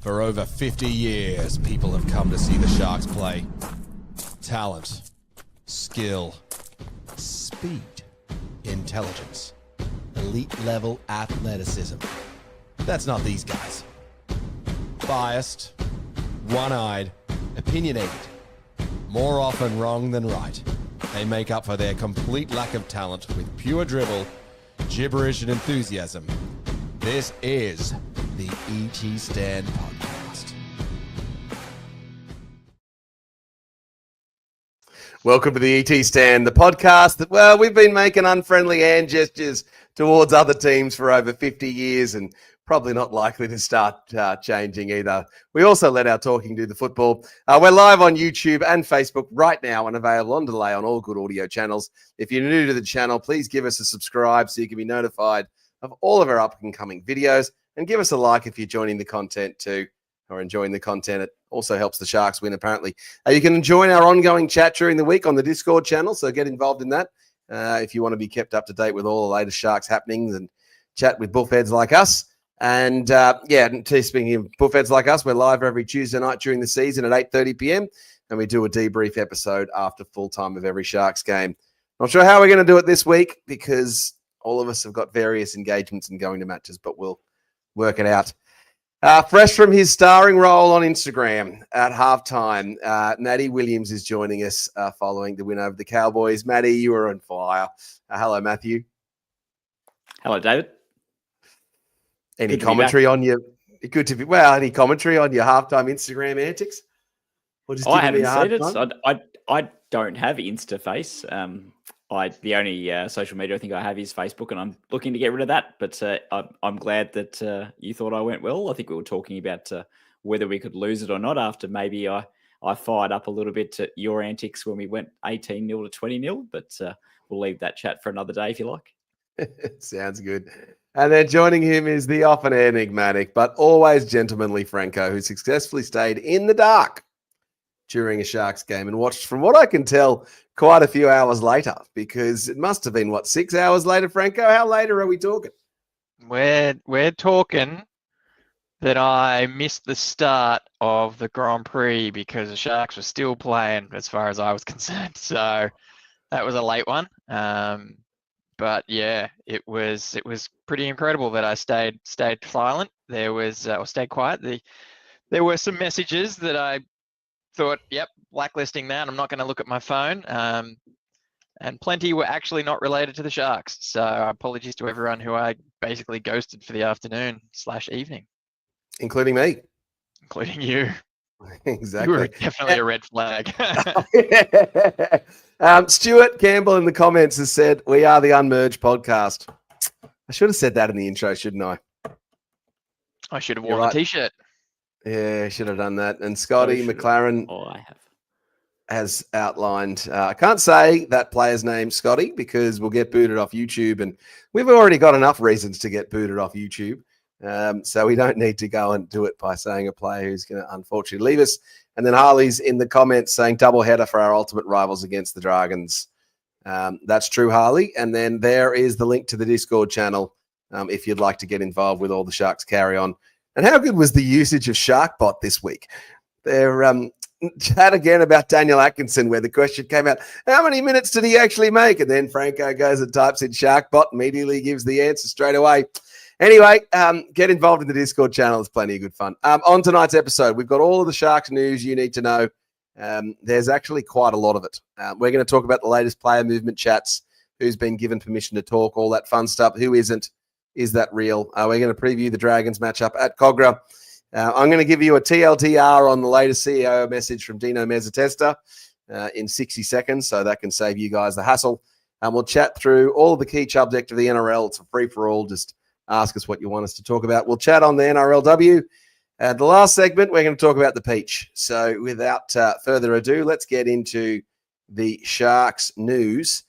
For over 50 years, people have come to see the Sharks play. Talent, skill, speed, intelligence, elite-level athleticism. That's not these guys. Biased, one-eyed, opinionated. More often wrong than right. They make up for their complete lack of talent with pure dribble, gibberish, and enthusiasm. This is the ET Stand Podcast. Welcome to the ET Stand, the podcast that, well, we've been making unfriendly hand gestures towards other teams for over 50 years and probably not likely to start changing either. We also let our talking do the football. We're live on YouTube and Facebook right now and available on delay on all good audio channels. If you're new to the channel, please give us a subscribe so you can be notified of all of our up-and-coming videos, and give us a like if you're joining the content too, or enjoying the content. It also helps the Sharks win, apparently. You can join our ongoing chat during the week on the Discord channel, so get involved in that if you want to be kept up to date with all the latest Sharks happenings and chat with bullfeds like us. And speaking of bullfeds like us, we're live every Tuesday night during the season at 8:30 p.m, and we do a debrief episode after full time of every Sharks game. Not sure how we're going to do it this week because all of us have got various engagements and going to matches, but we'll work it out. Fresh from his starring role on Instagram at halftime, Matty Williams is joining us following the win over the Cowboys. Matty, you were on fire. Hello, Matthew. Hello, David. Any commentary on your? Good to be. Well, any commentary on your halftime Instagram antics? Or just I haven't seen it. So I don't have Instaface. The only social media I think I have is Facebook, and I'm looking to get rid of that. But I'm glad that you thought I went well. I think we were talking about whether we could lose it or not after maybe I fired up a little bit to your antics when we went 18-0 to 20-0. But we'll leave that chat for another day if you like. Sounds good. And then joining him is the often enigmatic but always gentlemanly Franco, who successfully stayed in the dark during a Sharks game and watched, from what I can tell, quite a few hours later, because it must have been, 6 hours later, Franco? How later are we talking? We're talking that I missed the start of the Grand Prix because the Sharks were still playing as far as I was concerned. So that was a late one. But yeah, it was pretty incredible that I stayed silent. Or stayed quiet. There were some messages that I thought, yep, blacklisting that. I'm not going to look at my phone. And plenty were actually not related to the Sharks. So apologies to everyone who I basically ghosted for the afternoon/evening. Including me. Including you. Exactly. You were definitely a red flag. Stuart Campbell in the comments has said, we are the Unmerged podcast. I should have said that in the intro, shouldn't I? I should have worn the T-shirt. Yeah, I should have done that. And Scotty McLaren has outlined, I can't say that player's name, Scotty, because we'll get booted off YouTube. And we've already got enough reasons to get booted off YouTube. So we don't need to go and do it by saying a player who's going to unfortunately leave us. And then Harley's in the comments saying double header for our ultimate rivals against the Dargons. That's true, Harley. And then there is the link to the Discord channel if you'd like to get involved with all the Sharks carry on. And how good was the usage of SharkBot this week? They're chat again about Daniel Atkinson, where the question came out, how many minutes did he actually make? And then Franco goes and types in SharkBot, immediately gives the answer straight away. Anyway, get involved in the Discord channel. It's plenty of good fun. On tonight's episode, we've got all of the Sharks news you need to know. There's actually quite a lot of it. We're going to talk about the latest player movement chats, who's been given permission to talk, all that fun stuff, who isn't, is that real? We're going to preview the Dragons matchup at Cogra. I'm going to give you a TLDR on the latest CEO message from Dino Mezzatesta in 60 seconds, so that can save you guys the hassle. And we'll chat through all of the key subject of the NRL. It's a free-for-all, just ask us what you want us to talk about. We'll chat on the NRLW. The last segment, we're going to talk about the Peach. So without further ado, let's get into the Sharks news.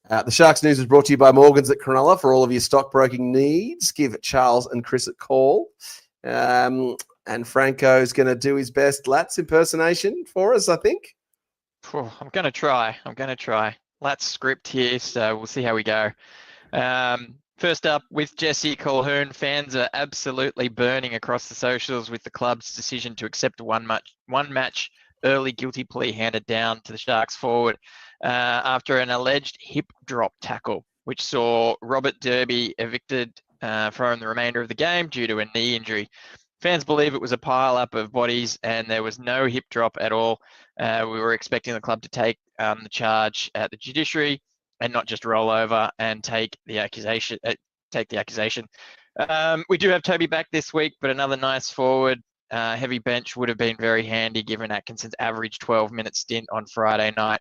The Sharks news is brought to you by Morgans at Cronulla. For all of your stockbroking needs, give Charles and Chris a call. And Franco's going to do his best Lats impersonation for us, I think. I'm going to try. Lat's script here, so we'll see how we go. First up, with Jesse Colquhoun, fans are absolutely burning across the socials with the club's decision to accept one match early guilty plea handed down to the Sharks forward after an alleged hip drop tackle, which saw Robert Derby evicted from the remainder of the game due to a knee injury. Fans believe it was a pile-up of bodies and there was no hip drop at all. We were expecting the club to take the charge at the judiciary and not just roll over and take the accusation. We do have Toby back this week, but another nice forward. Heavy bench would have been very handy given Atkinson's average 12-minute stint on Friday night.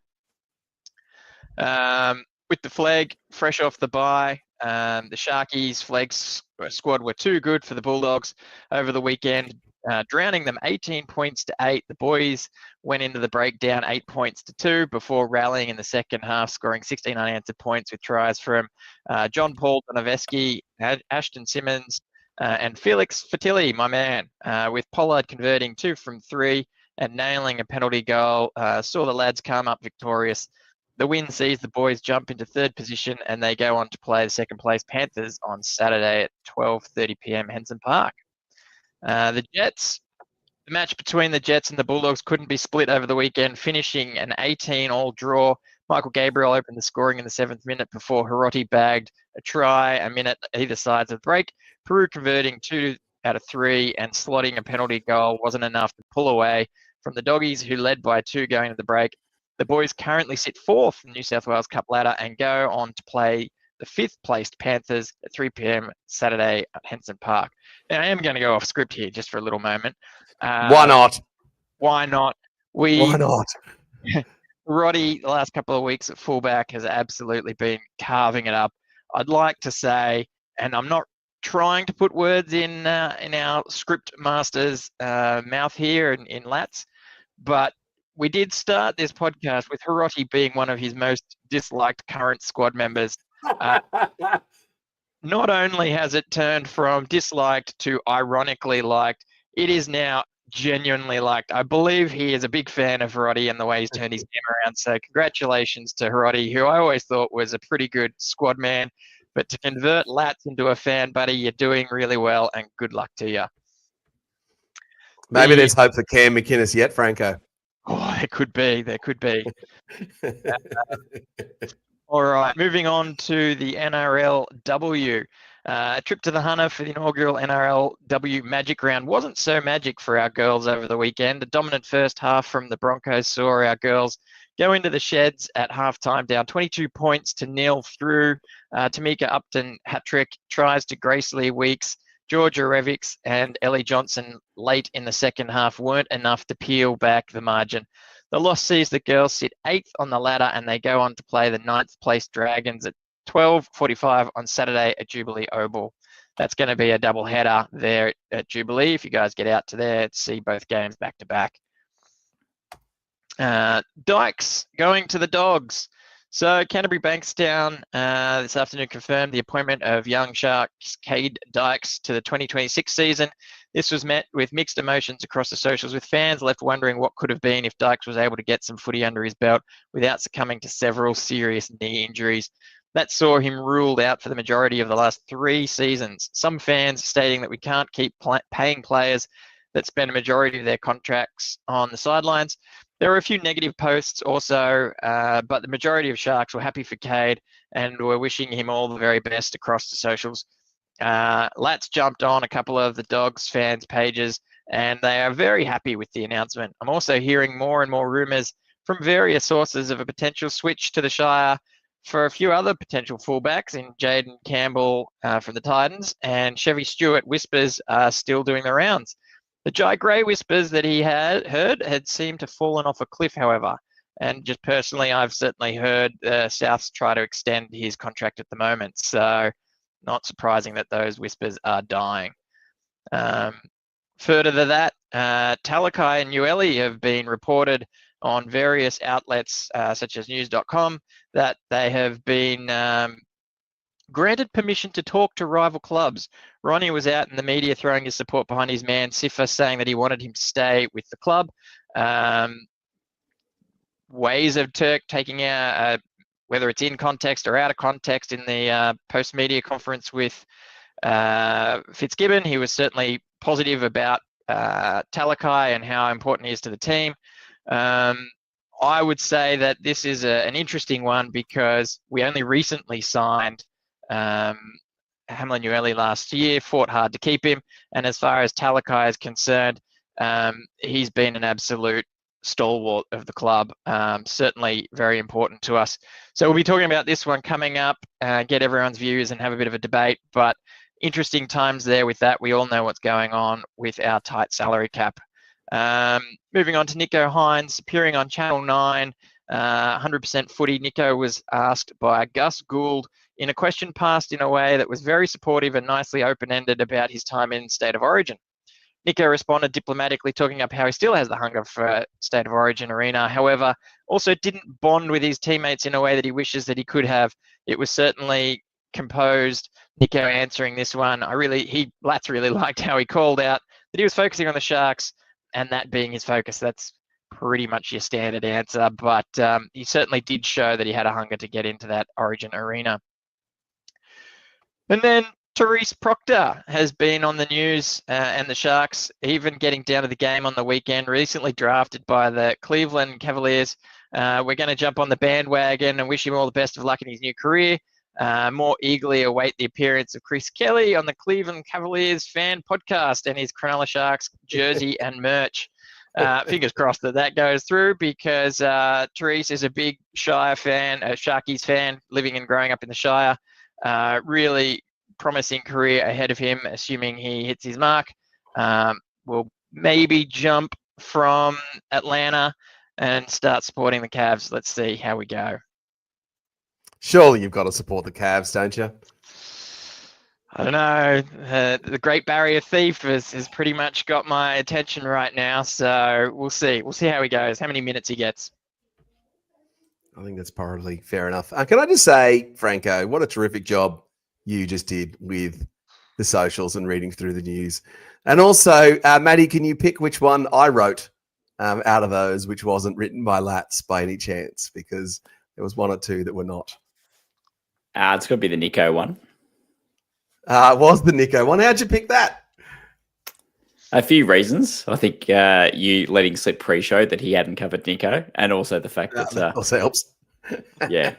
With the flag fresh off the bye, the Sharkies flag squad were too good for the Bulldogs over the weekend, drowning them 18 points to 8. The boys went into the break down 8 points to 2 before rallying in the second half, scoring 16 unanswered points with tries from John Paul Donoveski, Ashton Simmons, and Felix Fertilli, my man, with Pollard converting 2 from 3 and nailing a penalty goal. Saw the lads come up victorious. The win sees the boys jump into third position and they go on to play the second place Panthers on Saturday at 12:30 p.m. Henson Park. The match between the Jets and the Bulldogs couldn't be split over the weekend, finishing an 18-all draw. Michael Gabriel opened the scoring in the 7th minute before Hiroti bagged a try a minute either side of the break. Peru converting 2 out of 3 and slotting a penalty goal wasn't enough to pull away from the Doggies, who led by 2 going to the break. The boys currently sit 4th in the New South Wales Cup ladder and go on to play the 5th placed Panthers at 3 p.m. Saturday at Henson Park. Now, I am going to go off script here just for a little moment. Why not? Why not? Why not? Roddy, the last couple of weeks at fullback, has absolutely been carving it up. I'd like to say, and I'm not trying to put words in our script master's mouth here in Lats, but we did start this podcast with Hiroti being one of his most disliked current squad members. Not only has it turned from disliked to ironically liked, it is now genuinely liked. I believe he is a big fan of Hiroti and the way he's turned his game around. So congratulations to Hiroti, who I always thought was a pretty good squad man. But to convert Lats into a fan, buddy, you're doing really well, and good luck to you. Maybe there's hope for Cam McInnes yet, Franco. Oh, there could be. There could be. All right, moving on to the NRLW. A trip to the Hunter for the inaugural NRLW Magic Round wasn't so magic for our girls over the weekend. A dominant first half from the Broncos saw our girls go into the sheds at halftime, down 22 points to 0 through Tamika Upton hat-trick, tries to Grace Lee Weeks, Georgia Revics and Ellie Johnson late in the second half weren't enough to peel back the margin. The loss sees the girls sit 8th on the ladder and they go on to play the 9th place Dragons at 12:45 on Saturday at Jubilee Oval. That's going to be a double header there at Jubilee if you guys get out to there to see both games back to back. Dykes going to the Dogs. So Canterbury Bankstown this afternoon confirmed the appointment of young Sharks Cade Dykes to the 2026 season. This was met with mixed emotions across the socials, with fans left wondering what could have been if Dykes was able to get some footy under his belt without succumbing to several serious knee injuries. That saw him ruled out for the majority of the last 3 seasons. Some fans stating that we can't keep paying players that spend a majority of their contracts on the sidelines. There were a few negative posts also, but the majority of Sharks were happy for Cade and were wishing him all the very best across the socials. Lats jumped on a couple of the Dogs fans' pages and they are very happy with the announcement. I'm also hearing more and more rumours from various sources of a potential switch to the Shire for a few other potential fullbacks in Jaden Campbell from the Titans, and Chevy Stewart whispers are still doing the rounds. The Jai Gray whispers that he had heard had seemed to fallen off a cliff, however. And just personally, I've certainly heard Souths try to extend his contract at the moment. So not surprising that those whispers are dying. Further to that, Talakai and Ueli have been reported on various outlets such as news.com that they have been granted permission to talk to rival clubs. Ronnie was out in the media throwing his support behind his man Sifa, saying that he wanted him to stay with the club. Ways of Turk taking whether it's in context or out of context in the post-media conference with Fitzgibbon, he was certainly positive about Talakai and how important he is to the team. I would say that this is an interesting one because we only recently signed Hamlin Ueli last year, fought hard to keep him. And as far as Talakai is concerned, he's been an absolute stalwart of the club, certainly very important to us. So we'll be talking about this one coming up, get everyone's views and have a bit of a debate. But interesting times there with that. We all know what's going on with our tight salary cap. Moving on to Nico Hines, appearing on Channel 9, 100% footy. Nico was asked by Gus Gould in a question passed in a way that was very supportive and nicely open-ended about his time in State of Origin. Nico responded diplomatically, talking up how he still has the hunger for State of Origin arena. However, also didn't bond with his teammates in a way that he wishes that he could have. It was certainly composed. Nico answering this one, Latz really liked how he called out that he was focusing on the Sharks, and that being his focus. That's pretty much your standard answer, but he certainly did show that he had a hunger to get into that Origin arena. And then Therese Proctor has been on the news and the Sharks, even getting down to the game on the weekend, recently drafted by the Cleveland Cavaliers. We're going to jump on the bandwagon and wish him all the best of luck in his new career. More eagerly await the appearance of Chris Kelly on the Cleveland Cavaliers fan podcast and his Cronulla Sharks jersey and merch. Fingers crossed that goes through, because Therese is a big Shire fan, a Sharkies fan, living and growing up in the Shire. Really promising career ahead of him, assuming he hits his mark. We'll maybe jump from Atlanta and start supporting the Cavs. Let's see how we go. Surely you've got to support the Cavs, don't you? I don't know. The Great Barrier Thief has pretty much got my attention right now. So we'll see. We'll see how he goes, how many minutes he gets. I think that's probably fair enough. Can I just say, Franco, what a terrific job you just did with the socials and reading through the news. And also, Maddie, can you pick which one I wrote out of those, which wasn't written by Latz by any chance? Because there was one or two that were not. It's got to be the Nico one. It was the Nico one. How'd you pick that? A few reasons. I think you letting slip pre-show that he hadn't covered Nico, and also the fact that also helps. Yeah,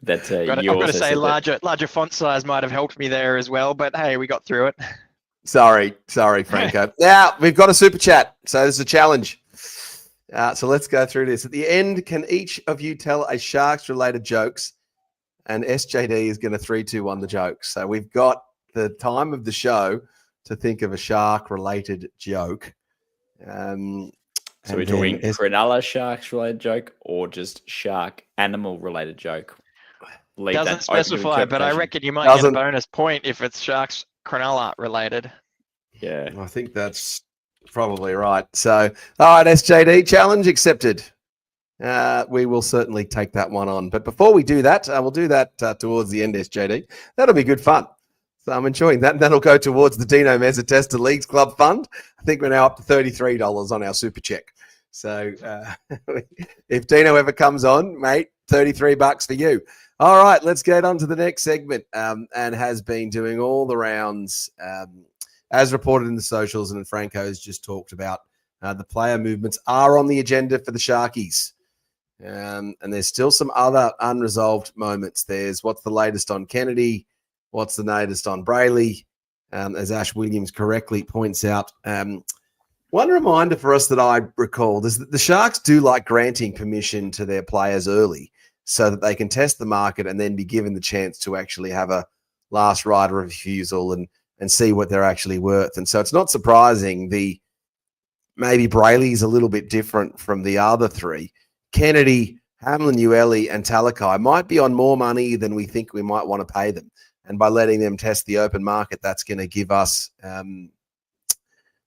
that I've got to say larger font size might have helped me there as well. But hey, we got through it. Sorry, Franco. Now we've got a super chat, so there's a challenge. So let's go through this. At the end, can each of you tell a Sharks-related jokes? And SJD is going to 3-2-1 the jokes. So we've got the time of the show to think of a shark-related joke. So we're talking Cronulla Sharks-related joke or just shark animal-related joke? Doesn't specify, but I reckon you might get a bonus point if it's Sharks Cronulla related. Yeah. I think that's probably right. So, all right, SJD, challenge accepted. We will certainly take that one on. But before we do that, we'll do that towards the end, SJD. That'll be good fun. So I'm enjoying that. That'll go towards the Dino Mezza Tester Leagues Club Fund. I think we're now up to $33 on our super check. So if Dino ever comes on, mate, $33 for you. All right, let's get on to the next segment, and has been doing all the rounds as reported in the socials, and Franco's just talked about the player movements are on the agenda for the Sharkies. And there's still some other unresolved moments. There's what's the latest on Kennedy, what's the latest on Brayley, as Ash Williams correctly points out. One reminder for us that I recall is that the Sharks do like granting permission to their players early so that they can test the market and then be given the chance to actually have a last right of refusal and see what they're actually worth. And so it's not surprising maybe Brayley's a little bit different from the other three. Kennedy, Hamlin Ueli, and Talakai might be on more money than we think we might want to pay them. And by letting them test the open market, that's going to give us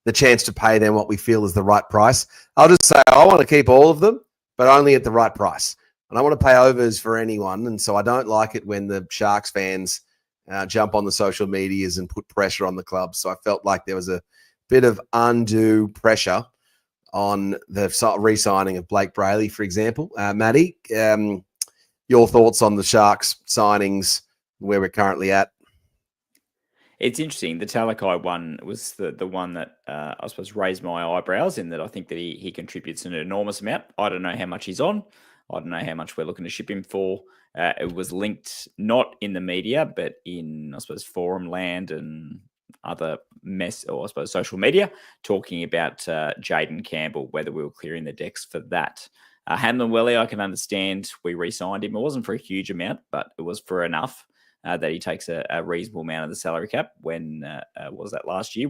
the chance to pay them what we feel is the right price. I'll just say I want to keep all of them, but only at the right price. And I want to pay overs for anyone. And so I don't like it when the Sharks fans jump on the social medias and put pressure on the club. So I felt like there was a bit of undue pressure on the re-signing of Blake Brayley, for example. Matty, your thoughts on the Sharks signings, where we're currently at. It's interesting. The Talakai one was the one that I suppose raised my eyebrows, in that I think that he contributes an enormous amount. I don't know how much he's on. I don't know how much we're looking to ship him for. It was linked not in the media, but in, I suppose, forum land and other social media, talking about Jaden Campbell, whether we were clearing the decks for that. Hamlin Welly, I can understand we re-signed him. It wasn't for a huge amount, but it was for enough that he takes a reasonable amount of the salary cap. When was that last year?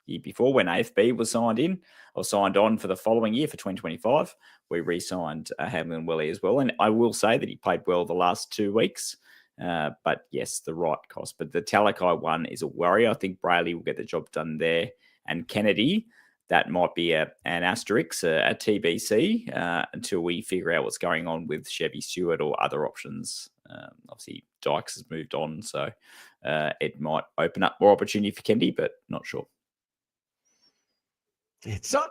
Year before, when AFB was signed on for the following year for 2025, we re-signed Hamlin Welly as well. And I will say that he played well the last 2 weeks. But yes, the right cost. But the Talakai one is a worry. I think Brayley will get the job done there. And Kennedy, that might be an asterisk, a TBC, until we figure out what's going on with Chevy Stewart or other options. Obviously, Dykes has moved on, so it might open up more opportunity for Kennedy, but not sure. It's not.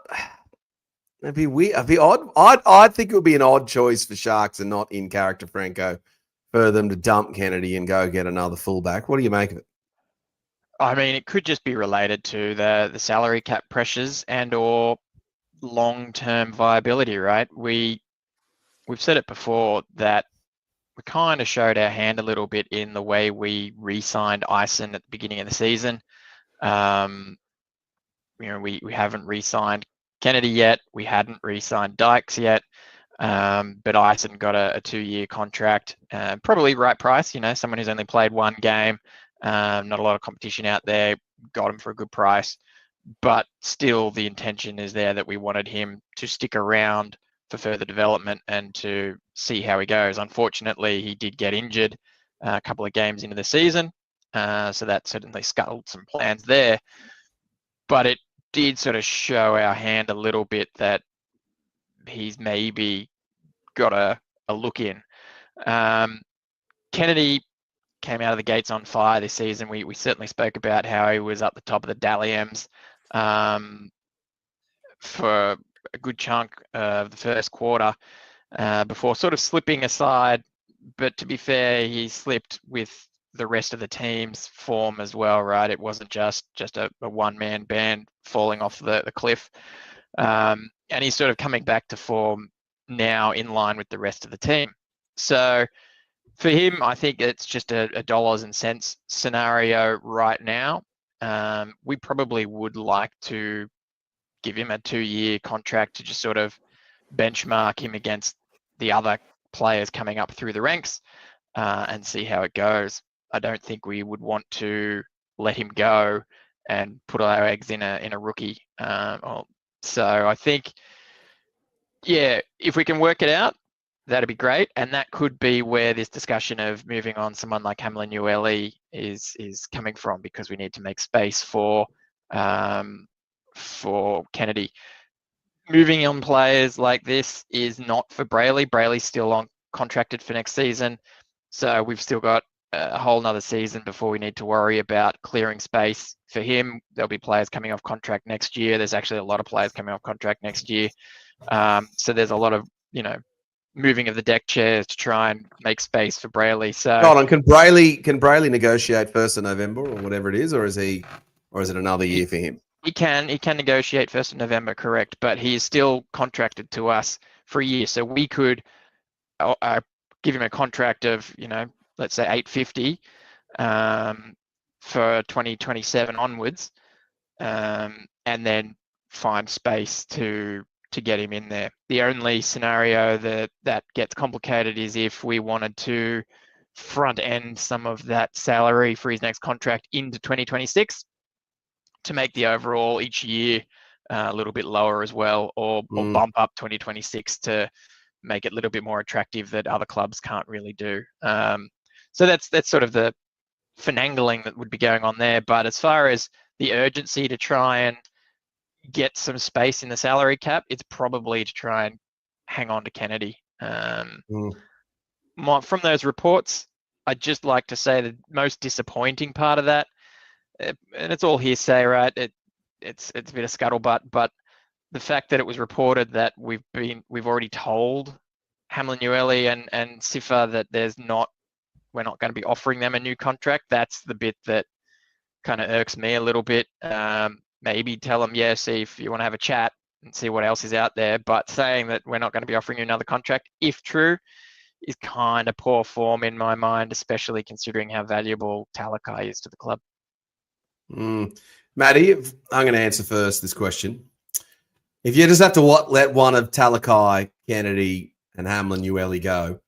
It'd be weird. It'd be odd. I think it would be an odd choice for Sharks and not in character Franco for them to dump Kennedy and go get another fullback. What do you make of it? I mean, it could just be related to the salary cap pressures and or long-term viability, right? We've said it before that we kind of showed our hand a little bit in the way we re-signed Ison at the beginning of the season. We haven't re-signed Kennedy yet. We hadn't re-signed Dykes yet. But Ison got a 2-year contract, probably right price. Someone who's only played 1 game, not a lot of competition out there. Got him for a good price, but still the intention is there that we wanted him to stick around for further development and to see how he goes. Unfortunately, he did get injured a couple of games into the season, so that certainly scuttled some plans there. But it did sort of show our hand a little bit that he's maybe got a look in. Kennedy came out of the gates on fire this season. We certainly spoke about how he was up the top of the Dally M's for a good chunk of the first quarter before sort of slipping aside. But to be fair, he slipped with the rest of the team's form as well, right? It wasn't just a one-man band falling off the cliff. And he's sort of coming back to form now in line with the rest of the team. So for him, I think it's just a dollars and cents scenario right now. We probably would like to give him a 2-year contract to just sort of benchmark him against the other players coming up through the ranks and see how it goes. I don't think we would want to let him go and put our eggs in a rookie. So I think, yeah, if we can work it out, that'd be great. And that could be where this discussion of moving on someone like Hamlin Ueli is coming from, because we need to make space for Kennedy. Moving on players like this is not for Brayley. Brayley's still on contracted for next season. So we've still got a whole nother season before we need to worry about clearing space for him. There'll be players coming off contract next year. There's actually a lot of players coming off contract next year. So there's a lot of, moving of the deck chairs to try and make space for Brayley. So hold on, can Brayley negotiate 1st of November or whatever it is, or is it another year for him? He can negotiate 1st of November, correct, but he is still contracted to us for a year. So we could give him a contract of, let's say $850 for 2027 onwards, and then find space to get him in there. The only scenario that gets complicated is if we wanted to front end some of that salary for his next contract into 2026 to make the overall each year a little bit lower as well, or bump up 2026 to make it a little bit more attractive that other clubs can't really do. So that's sort of the finagling that would be going on there. But as far as the urgency to try and get some space in the salary cap, it's probably to try and hang on to Kennedy. From those reports, I'd just like to say the most disappointing part of that, and it's all hearsay, right? It's a bit of scuttlebutt, but the fact that it was reported that we've already told Hamlin Ueli and Sifa that we're not going to be offering them a new contract. That's the bit that kind of irks me a little bit. Maybe tell them, yeah, see if you want to have a chat and see what else is out there. But saying that we're not going to be offering you another contract, if true, is kind of poor form in my mind, especially considering how valuable Talakai is to the club. Matty, I'm going to answer first this question. If you just have to let one of Talakai, Kennedy, and Hamlin Ueli go,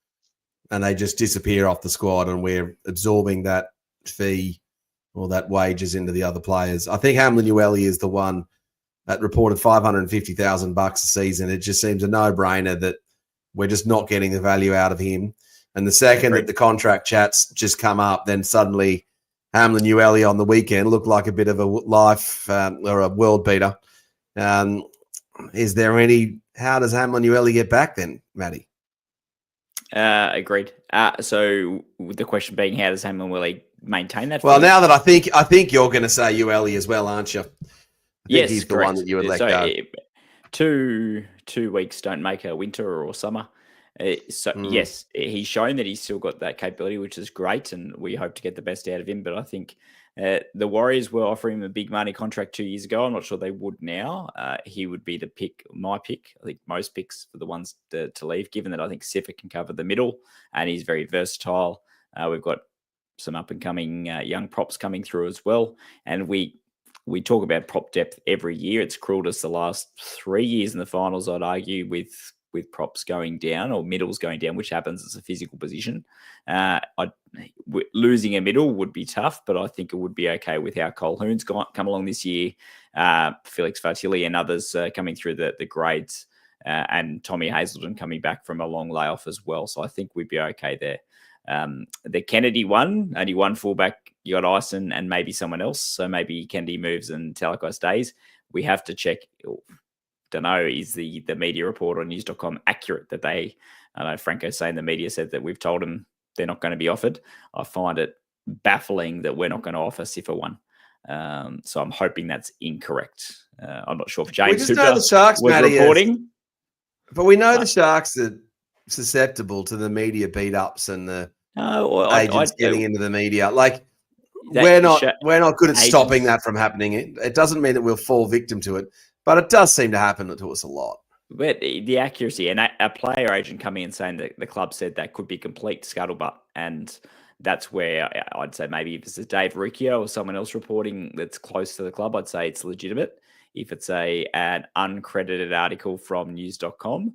and they just disappear off the squad, and we're absorbing that fee or that wages into the other players, I think Hamlin Ueli is the one that reported $550,000 a season. It just seems a no-brainer that we're just not getting the value out of him. And the second that the contract chats just come up, then suddenly Hamlin Ueli on the weekend looked like a bit of a life or a world beater. Is there any? How does Hamlin Ueli get back then, Matty? Agreed. So the question being, how does Hamlin Ueli maintain that? Well, now that I think you're going to say Ueli as well, aren't you? I think he's the one that you would let go. 2 weeks don't make a winter or summer. Yes, he's shown that he's still got that capability, which is great, and we hope to get the best out of him. But I think the Warriors were offering him a big money contract 2 years ago. I'm not sure they would now. He would be my pick. I think most picks for the ones to leave, given that I think Sifa can cover the middle and he's very versatile. We've got some up-and-coming young props coming through as well. And we talk about prop depth every year. It's cruelled us the last 3 years in the finals, I'd argue, with props going down or middles going down, which happens as a physical position. Losing a middle would be tough, but I think it would be okay with how Colquhoun's come along this year. Felix Fartilli and others coming through the grades, and Tommy Hazelton coming back from a long layoff as well. So I think we'd be okay there. The Kennedy one, only one fullback. You got Ison and maybe someone else. So maybe Kennedy moves and Talakai stays. We have to check. Don't know, is the media report on news.com accurate that I know Franco's saying the media said that we've told them they're not going to be offered. I find it baffling that we're not going to offer Sifa one. So I'm hoping that's incorrect. I'm not sure if James Hooper the Sharks, was Matty, reporting. But we know the Sharks are susceptible to the media beat-ups and the agents getting into the media. Like, we're not good at stopping that from happening. It doesn't mean that we'll fall victim to it, but it does seem to happen to us a lot. But the accuracy and a player agent coming in saying that the club said that could be complete scuttlebutt, and that's where I'd say maybe if it's a Dave Riccio or someone else reporting that's close to the club, I'd say it's legitimate. If it's an uncredited article from news.com,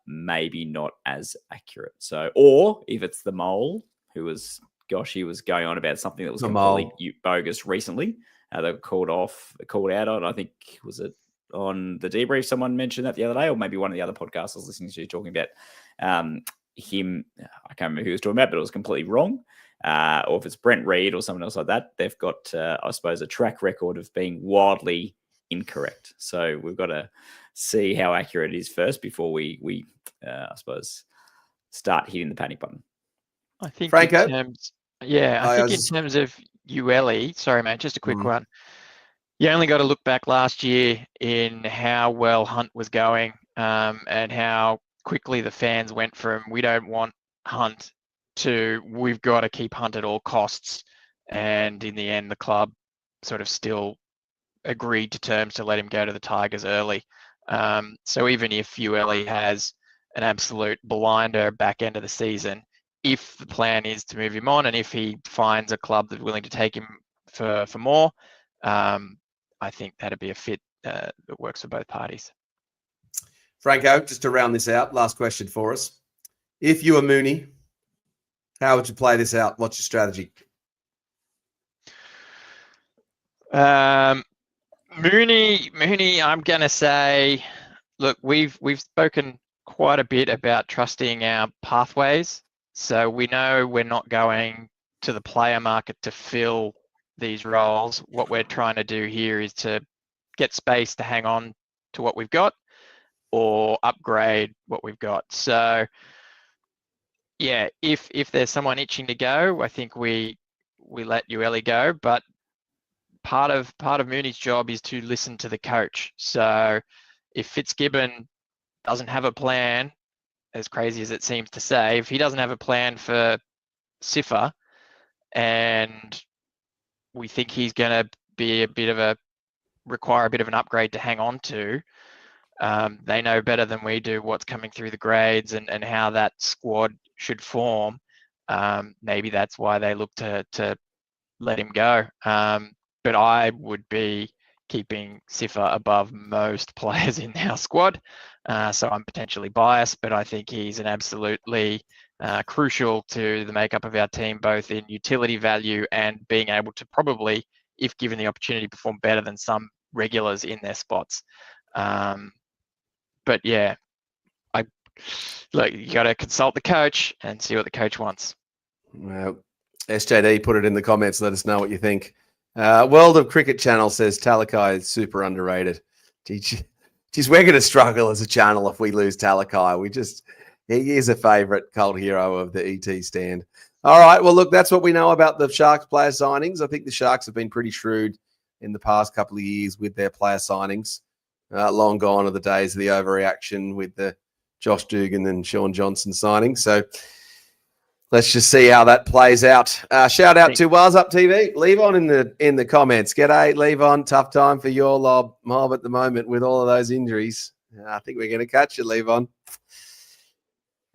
maybe not as accurate. So, or if it's the Mole, who was, he was going on about something that was completely bogus recently. They were called out on, I think, was it on the debrief? Someone mentioned that the other day, or maybe one of the other podcasts I was listening to talking about him. I can't remember who he was talking about, but it was completely wrong. Or if it's Brent Reed or someone else like that, they've got, I suppose, a track record of being wildly incorrect. So we've got to see how accurate it is first before we I suppose, start hitting the panic button. I think Franco? in terms of Ueli, sorry mate, just a quick one. You only got to look back last year in how well Hunt was going, and how quickly the fans went from we don't want Hunt to we've got to keep Hunt at all costs. And in the end, the club sort of still agreed to terms to let him go to the Tigers early. So even if Ueli has an absolute blinder back end of the season, if the plan is to move him on and if he finds a club that's willing to take him for more, I think that'd be a fit that works for both parties. Franco, just to round this out, last question for us. If you were Mooney, how would you play this out? What's your strategy? Mooney, I'm going to say, look, we've spoken quite a bit about trusting our pathways. So we know we're not going to the player market to fill these roles. What we're trying to do here is to get space to hang on to what we've got or upgrade what we've got. So yeah, if there's someone itching to go, I think we let Ueli go. But part of Mooney's job is to listen to the coach. So if Fitzgibbon doesn't have a plan as crazy as it seems to say, if he doesn't have a plan for Sifa, and we think he's going to be require a bit of an upgrade to hang on to, they know better than we do what's coming through the grades and how that squad should form. Maybe that's why they look to let him go. But I would be keeping Sifa above most players in our squad. So I'm potentially biased, but I think he's an absolutely crucial to the makeup of our team, both in utility value and being able to probably, if given the opportunity, perform better than some regulars in their spots. But yeah, you got to consult the coach and see what the coach wants. Well, SJD put it in the comments. Let us know what you think. World of Cricket channel says Talakai is super underrated. Geez, we're going to struggle as a channel if we lose Talakai. He is a favourite cult hero of the ET stand. All right. Well, look, that's what we know about the Sharks player signings. I think the Sharks have been pretty shrewd in the past couple of years with their player signings. Long gone are the days of the overreaction with the Josh Dugan and Sean Johnson signing. So let's just see how that plays out. Shout out to Wales Up TV. Leave on in the comments. G'day, leave on. Tough time for your mob at the moment with all of those injuries. I think we're going to catch you, leave on.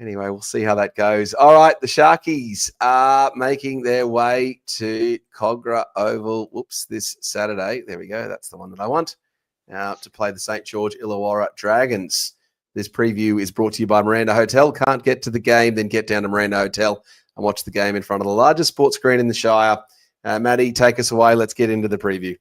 Anyway, we'll see how that goes. All right, the Sharkies are making their way to Cogra Oval. Whoops, this Saturday. There we go. That's the one that I want. To play the St George Illawarra Dragons. This preview is brought to you by Miranda Hotel. Can't get to the game, then get down to Miranda Hotel and watch the game in front of the largest sports screen in the Shire. Maddie, take us away. Let's get into the preview.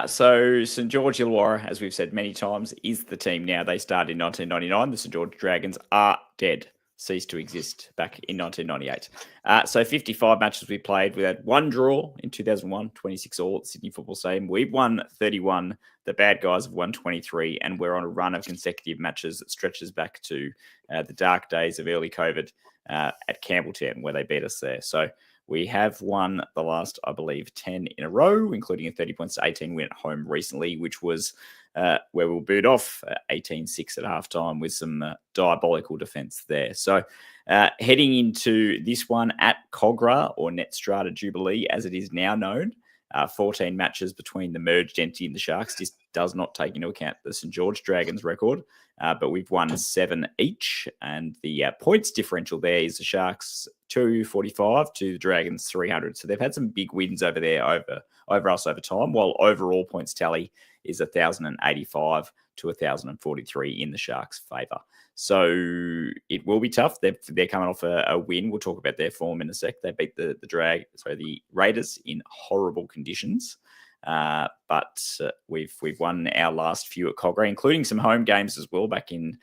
So St George Illawarra, as we've said many times, is the team now. They started in 1999. The St George Dragons are dead, ceased to exist back in 1998. So 55 matches we played. We had one draw in 2001, 26 all at Sydney Football Stadium. We've won 31. The bad guys have won 23, and we're on a run of consecutive matches that stretches back to the dark days of early COVID at Campbelltown, where they beat us there. So we have won the last, I believe, 10 in a row, including a 30 points to 18 win at home recently, which was where we were booed off 18-6 at halftime with some diabolical defence there. So heading into this one at Cogra, or Netstrata Jubilee, as it is now known, 14 matches between the merged entity and the Sharks. This does not take into account the St George Dragons record, but we've won 7 each, and the points differential there is the Sharks 245 to the Dragons 300. So they've had some big wins over there over us over time, while overall points tally is 1,085 to 1,043 in the Sharks' favour. So it will be tough. They're coming off a win. We'll talk about their form in a sec. They beat the Raiders in horrible conditions. But we've won our last few at Cogra, including some home games as well back in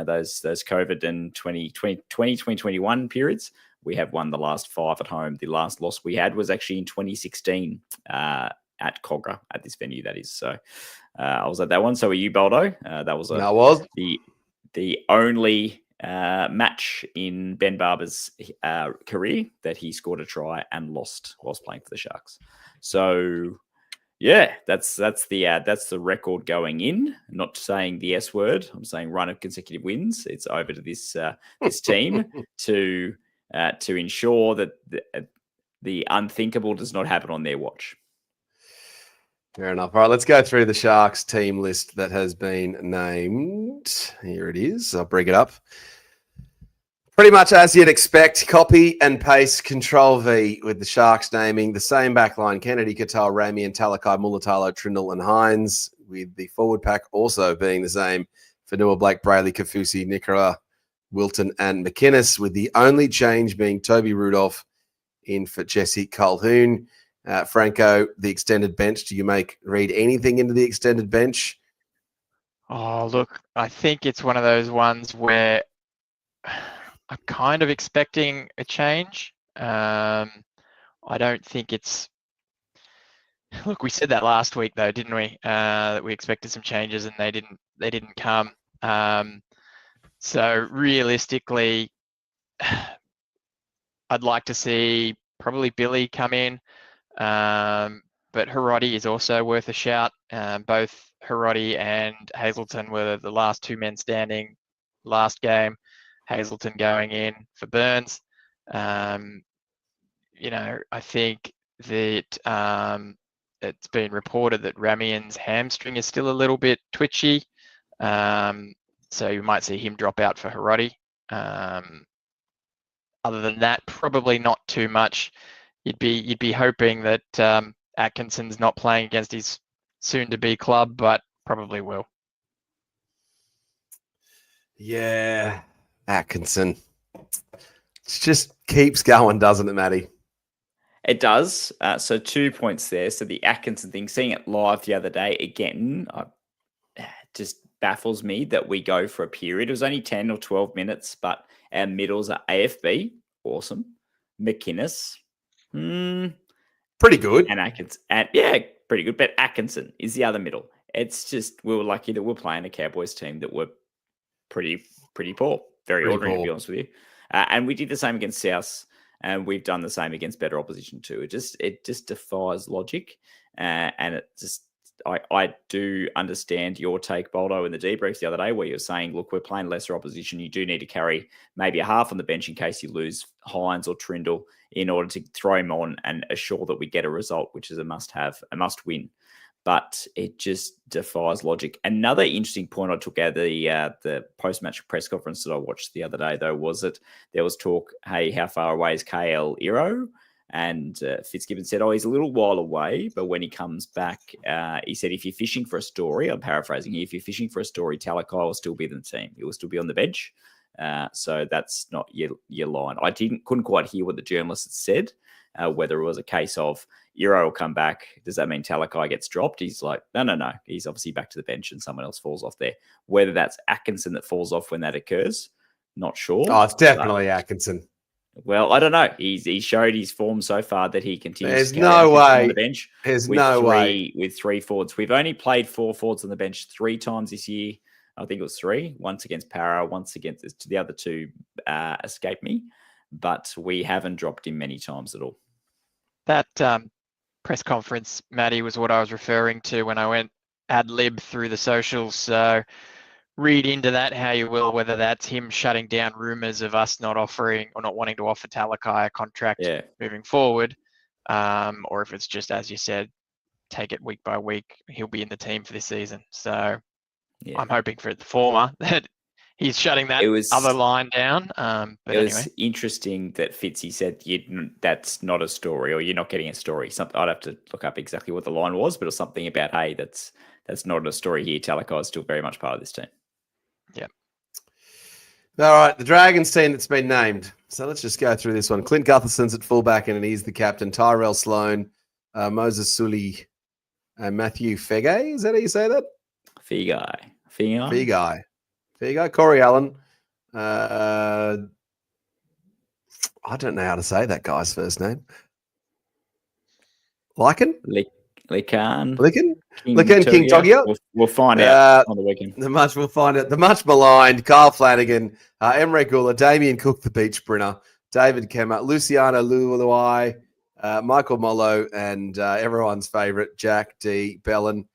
those COVID and 2021 periods. We have won the last 5 at home. The last loss we had was actually in 2016 at Cogra, at this venue, that is. So I was at that one. So were you, Baldo? That was the only match in Ben Barber's career that he scored a try and lost whilst playing for the Sharks. So yeah, that's the record going in. I'm not saying the S word. I'm saying run of consecutive wins. It's over to this team to ensure that the unthinkable does not happen on their watch. Fair enough. All right, let's go through the Sharks team list that has been named. Here it is. I'll bring it up. Pretty much as you'd expect, copy and paste Control-V with the Sharks naming the same backline: Kennedy, Katal, Ramey, and Talakai, Mulatalo, Trindle, and Hines, with the forward pack also being the same: Fanua, Blake, Brayley, Kafusi, Nicola, Wilton, and McInnes, with the only change being Toby Rudolph in for Jesse Colquhoun. Franco, the extended bench. Do you read anything into the extended bench? Oh, look, I think it's one of those ones where I'm kind of expecting a change. I don't think it's... Look, we said that last week, though, didn't we? That we expected some changes and they didn't come. So realistically, I'd like to see probably Billy come in. But Hiroti is also worth a shout. Both Hiroti and Hazelton were the last two men standing last game. Hazleton going in for Burns. I think that it's been reported that Ramian's hamstring is still a little bit twitchy. So you might see him drop out for Hiroti. Other than that, probably not too much. You'd be hoping that Atkinson's not playing against his soon-to-be club, but probably will. Yeah, Atkinson. It just keeps going, doesn't it, Matty? It does. So 2 points there. So the Atkinson thing, seeing it live the other day, again, just baffles me that we go for a period. It was only 10 or 12 minutes, but our middles are AFB, awesome. McInnes, pretty good. And Atkinson, pretty good. But Atkinson is the other middle. It's just, we were lucky that we're playing a Cowboys team that were pretty poor. Very ordinary, to be honest with you. And we did the same against South, and we've done the same against better opposition too. It just defies logic, and it just. I do understand your take, Boldo, in the debrief the other day where you're saying, look, we're playing lesser opposition. You do need to carry maybe a half on the bench in case you lose Hines or Trindle in order to throw him on and assure that we get a result, which is a must-have, a must-win. But it just defies logic. Another interesting point I took out of the post-match press conference that I watched the other day, though, was that there was talk, hey, how far away is KL Iro? And Fitzgibbon said, he's a little while away, but when he comes back, he said, if you're fishing for a story, I'm paraphrasing here, if you're fishing for a story, Talakai will still be in the team. He will still be on the bench. So that's not your line. I couldn't quite hear what the journalist had said, whether it was a case of Iro will come back. Does that mean Talakai gets dropped? He's like, no. He's obviously back to the bench and someone else falls off there. Whether that's Atkinson that falls off when that occurs, not sure. Oh, it's definitely Atkinson. Well, I don't know. He showed his form so far that he continues. There's no way on the bench. There's no way with 3 forwards. We've only played 4 forwards on the bench 3 times this year. I think it was 3. Once against Para, once against the other 2 escaped me. But we haven't dropped him many times at all. That press conference, Matty, was what I was referring to when I went ad lib through the socials. So read into that how you will, whether that's him shutting down rumours of us not offering or not wanting to offer Talakai a contract moving forward, or if it's just, as you said, take it week by week. He'll be in the team for this season. So I'm hoping for the former, that he's shutting that other line down. But was interesting that Fitzy said that's not a story, or you're not getting a story. I'd have to look up exactly what the line was, but it was something about, hey, that's not a story here. Talakai is still very much part of this team. Yeah. All right, the Dragons team that's been named. So let's just go through this one. Clint Gutherson's at fullback, and he's the captain. Tyrell Sloan, Moses Sully, and Matthew Fegay. Is that how you say that? Fegay. Corey Allen. I don't know how to say that guy's first name. Lycan? Lican King Togia. We'll find out on the weekend. We'll find out. The much maligned Kyle Flanagan, Emre Gula, Damien Cook, the beach sprinter, David Kemmer, Luciano Luai, Michael Mollo, and everyone's favourite Jack D. Bellin,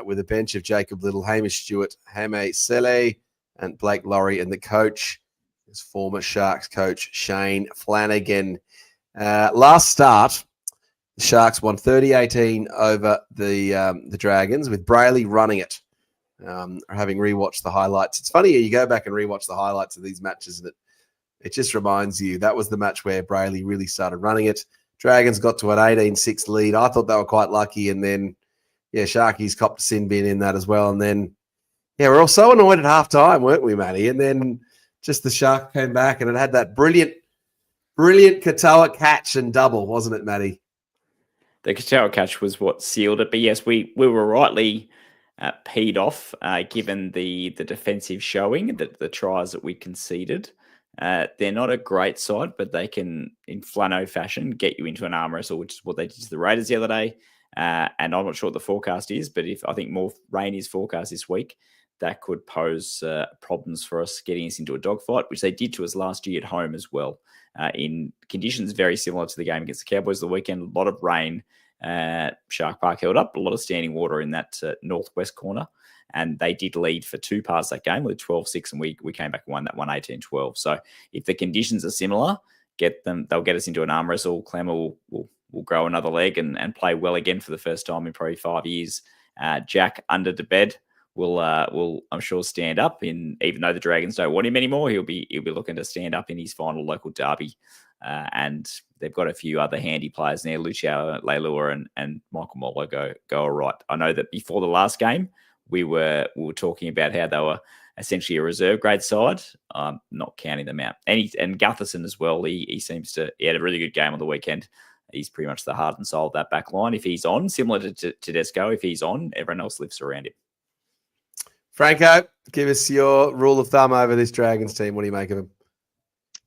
with a bench of Jacob Little, Hamish Stewart, Hame Sele, and Blake Laurie, and the coach is former Sharks coach Shane Flanagan. Last start, the Sharks won 30-18 over the Dragons, with Brayley running it. Having rewatched the highlights, it's funny, you go back and rewatch the highlights of these matches, and it just reminds you that was the match where Brayley really started running it. Dragons got to an 18-6 lead. I thought they were quite lucky, and then Sharkies copped a sin bin in that as well. And then we're all so annoyed at halftime, weren't we, Matty? And then just the Shark came back, and it had that brilliant Katoa catch and double, wasn't it, Matty? The Katoa catch was what sealed it. But yes, we were rightly peed off given the defensive showing, the tries that we conceded. They're not a great side, but they can, in Flano fashion, get you into an arm wrestle, which is what they did to the Raiders the other day. And I'm not sure what the forecast is, but if I think more rain is forecast this week, that could pose problems for us getting us into a dogfight, which they did to us last year at home as well. In conditions very similar to the game against the Cowboys the weekend, a lot of rain. Shark Park held up, a lot of standing water in that northwest corner. and they did lead for 2 parts that game with 12-6, and we came back and won that one 18-12. So if the conditions are similar, they'll get us into an arm wrestle. Clemmer will grow another leg and play well again for the first time in probably 5 years. Jack under the bed will I'm sure stand up even though the Dragons don't want him anymore. He'll be looking to stand up in his final local derby. And they've got a few other handy players there. Lucio Leilua and Michael Moller go all right. I know that before the last game, we were talking about how they were essentially a reserve grade side. I'm not counting them out. And Gutherson as well. He had a really good game on the weekend. He's pretty much the heart and soul of that back line. If he's on, similar to Tedesco, if he's on, everyone else lifts around him. Franco, give us your rule of thumb over this Dragons team. What do you make of them?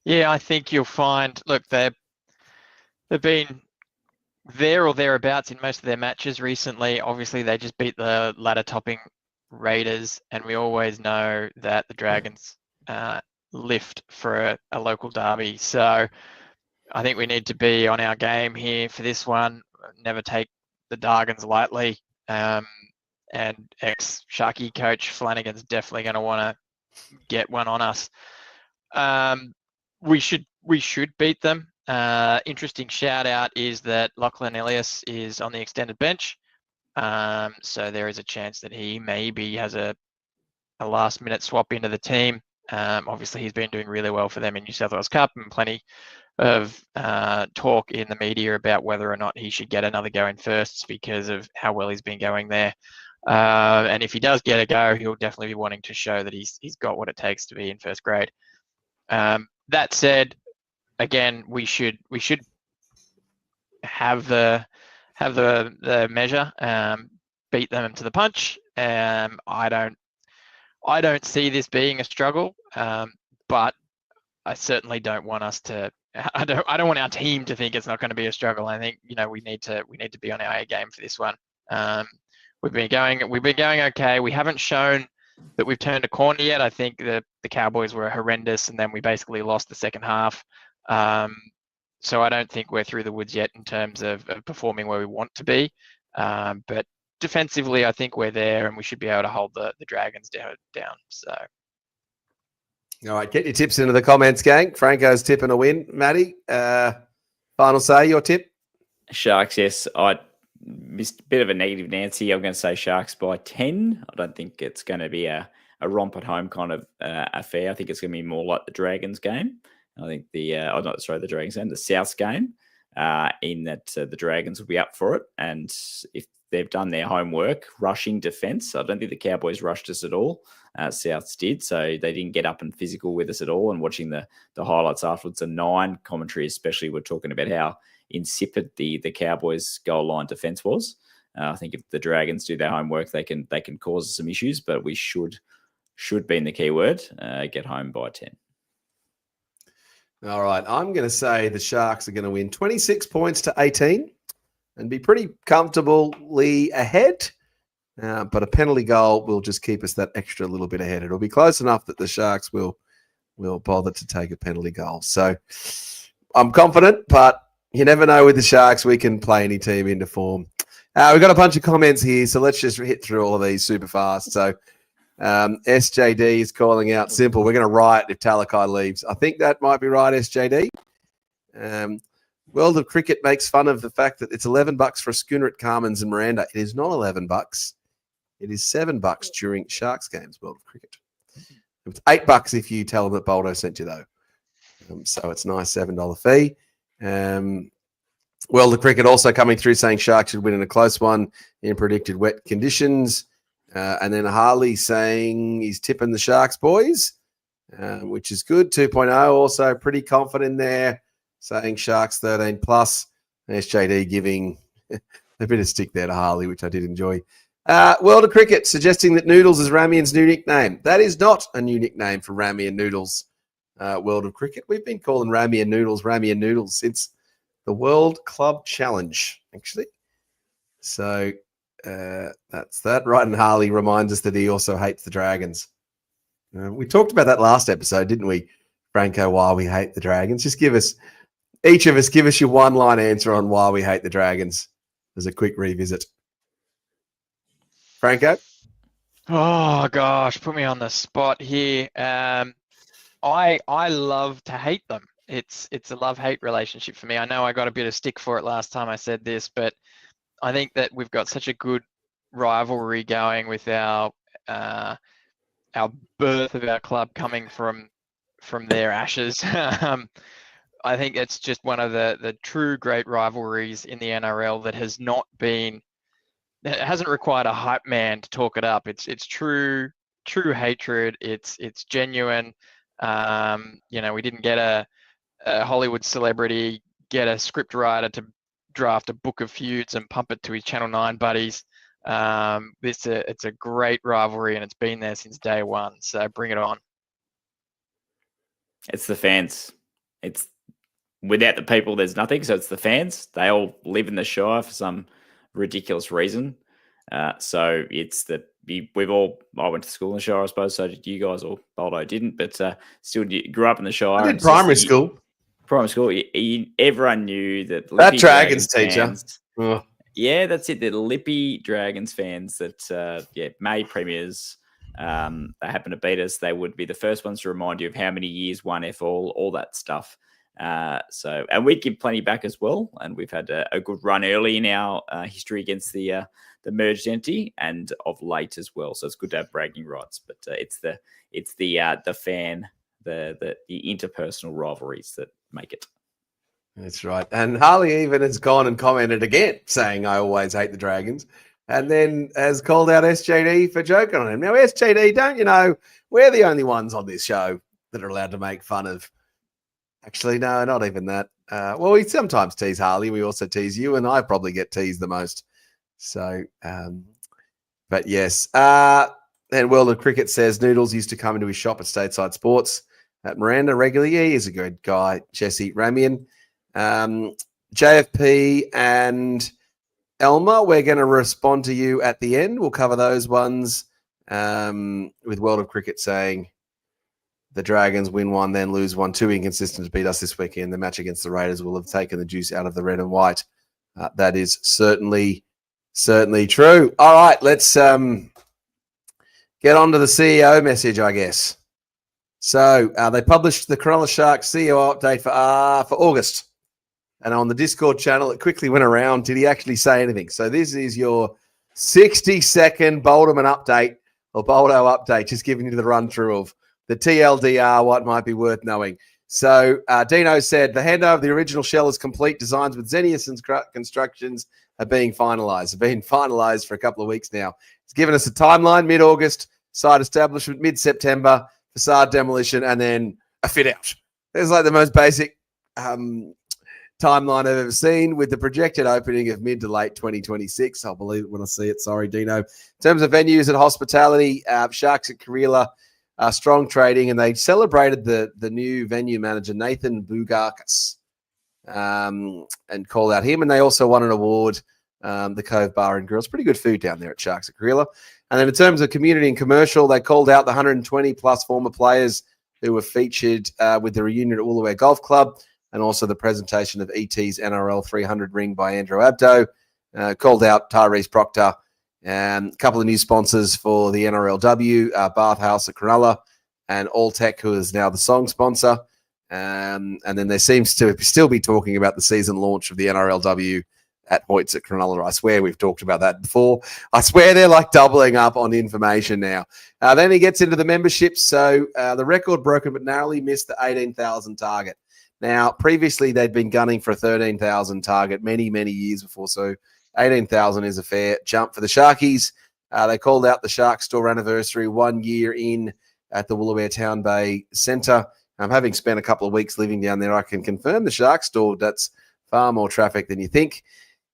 Yeah, I think you'll find, look, they've been there or thereabouts in most of their matches recently. Obviously, they just beat the ladder-topping Raiders, and we always know that the Dragons lift for a local derby. So I think we need to be on our game here for this one. Never take the Dargons lightly. And ex-Sharky coach Flanagan's definitely going to want to get one on us. We should beat them. Interesting shout out is that Lachlan Elias is on the extended bench. So there is a chance that he maybe has a last minute swap into the team. Obviously he's been doing really well for them in New South Wales Cup, and plenty of talk in the media about whether or not he should get another go in firsts because of how well he's been going there. And if he does get a go, he'll definitely be wanting to show that he's got what it takes to be in first grade. That said, again, we should have the measure, beat them to the punch. I don't see this being a struggle, but I certainly don't want us to. I don't want our team to think it's not going to be a struggle. I think we need to be on our A game for this one. We've been going okay. We haven't shown that we've turned a corner yet. I think the Cowboys were horrendous, and then we basically lost the second half. So I don't think we're through the woods yet in terms of performing where we want to be. But defensively, I think we're there, and we should be able to hold the Dragons down. So. All right, get your tips into the comments, gang. Franco's tipping a win. Matty, final say, your tip? Sharks, yes. I missed a bit of a negative Nancy. I'm going to say Sharks by 10. I don't think it's going to be a romp at home kind of affair. I think it's going to be more like the Dragons game. I think the Dragons game, the Souths game, in that the Dragons will be up for it. And if they've done their homework, rushing defence, I don't think the Cowboys rushed us at all. Souths did, so they didn't get up and physical with us at all. And watching the highlights afterwards, the 9 commentary especially, were talking about how insipid the Cowboys' goal line defence was. I think if the Dragons do their homework, they can cause some issues, but we should be in the keyword, get home by 10. All right, I'm going to say the Sharks are going to win 26 points to 18 and be pretty comfortably ahead. But a penalty goal will just keep us that extra little bit ahead. It'll be close enough that the Sharks will bother to take a penalty goal. So I'm confident, but you never know with the Sharks. We can play any team into form. We've got a bunch of comments here, so let's just hit through all of these super fast. So SJD is calling out simple. We're going to riot if Talakai leaves. I think that might be right, SJD. World of Cricket makes fun of the fact that it's $11 for a schooner at Carmen's and Miranda. It is not $11. It is $7 during Sharks games, World of Cricket. It's $8 if you tell them that Boldo sent you, though. So it's a nice $7 fee. World of Cricket also coming through saying Sharks should win in a close one in predicted wet conditions. And then Harley saying he's tipping the Sharks boys, which is good. 2.0 also pretty confident there, saying Sharks 13 plus. SJD giving a bit of stick there to Harley, which I did enjoy. World of Cricket suggesting that Noodles is Ramian's new nickname. That is not a new nickname for Ramian Noodles. World of Cricket. We've been calling Ramian Noodles since the World Club Challenge, actually. So that's that. Right, and Harley reminds us that he also hates the Dragons. We talked about that last episode, didn't we, Franco, why we hate the Dragons? Just each of us give us your one-line answer on why we hate the Dragons as a quick revisit. Franco? Oh gosh, put me on the spot here. I love to hate them. It's a love-hate relationship for me. I know I got a bit of stick for it last time I said this, but I think that we've got such a good rivalry going with our birth of our club coming from their ashes. I think it's just one of the true great rivalries in the NRL that has not been. It hasn't required a hype man to talk it up. It's true hatred. It's genuine. We didn't get a Hollywood celebrity, get a script writer to draft a book of feuds and pump it to his Channel 9 buddies. It's a great rivalry, and it's been there since day one. So bring it on. It's the fans. It's without the people, there's nothing. So it's the fans. They all live in the Shire for some ridiculous reason. So it's that I went to school in the Shire, I suppose. So did you guys, or Boldo didn't, but still grew up in the Shire. I did primary school. Primary school. Everyone knew that. That Dragons teacher. Fans, yeah, that's it. The Lippy Dragons fans that, made premiers. They happen to beat us. They would be the first ones to remind you of how many years won F all that stuff. And we'd give plenty back as well. And we've had a good run early in our history against the merged entity, and of late as well. So it's good to have bragging rights. But it's the fan, the interpersonal rivalries that make it. That's right. And Harley even has gone and commented again, saying, I always hate the Dragons, and then has called out SGD for joking on him. Now, SGD, don't you know, we're the only ones on this show that are allowed to make fun of. Actually, no, not even that. Well, we sometimes tease Harley. We also tease you, and I probably get teased the most. So, but yes. And World of Cricket says Noodles used to come into his shop at Stateside Sports at Miranda regularly. Yeah, he's a good guy. Jesse Ramian. JFP and Elmer, we're going to respond to you at the end. We'll cover those ones with World of Cricket saying the Dragons win one, then lose one. Too inconsistent to beat us this weekend. The match against the Raiders will have taken the juice out of the red and white. That is certainly true. All right, let's get on to the CEO message, I guess. So they published the Cronulla Sharks CEO update for August. And on the Discord channel, it quickly went around. Did he actually say anything? So this is your 60-second Bolderman update, or Boldo update, just giving you the run-through of the TLDR, what might be worth knowing. So Dino said, the handover of the original shell is complete. Designs with Xenius and constructions are being finalised. Have been finalised for a couple of weeks now. It's given us a timeline, mid-August, site establishment, mid-September, facade demolition, and then a fit-out. It's like the most basic timeline I've ever seen, with the projected opening of mid to late 2026. I'll believe it when I see it. Sorry, Dino. In terms of venues and hospitality, Sharks at Cronulla, strong trading, and they celebrated the new venue manager, Nathan Bougarkas, and called out him. And they also won an award, the Cove Bar and Grill. It's pretty good food down there at Sharks at Cronulla. And then in terms of community and commercial, they called out the 120 plus former players who were featured with the reunion at Woolooware Golf Club, and also the presentation of ET's NRL 300 ring by Andrew Abdo. Called out Tyrese Proctor, a couple of new sponsors for the NRLW, Bathhouse at Cronulla, and Alltech, who is now the song sponsor. And then there seems to still be talking about the season launch of the NRLW at Hoyts at Cronulla. I swear we've talked about that before. I swear they're like doubling up on information now. Then he gets into the memberships. So the record broken but narrowly missed the 18,000 target. Now, previously, they'd been gunning for a 13,000 target many, many years before. So 18,000 is a fair jump for the Sharkies. They called out the Shark store anniversary 1 year in at the Woolooware Town Bay Centre. Having spent a couple of weeks living down there, I can confirm the Shark store, that's far more traffic than you think.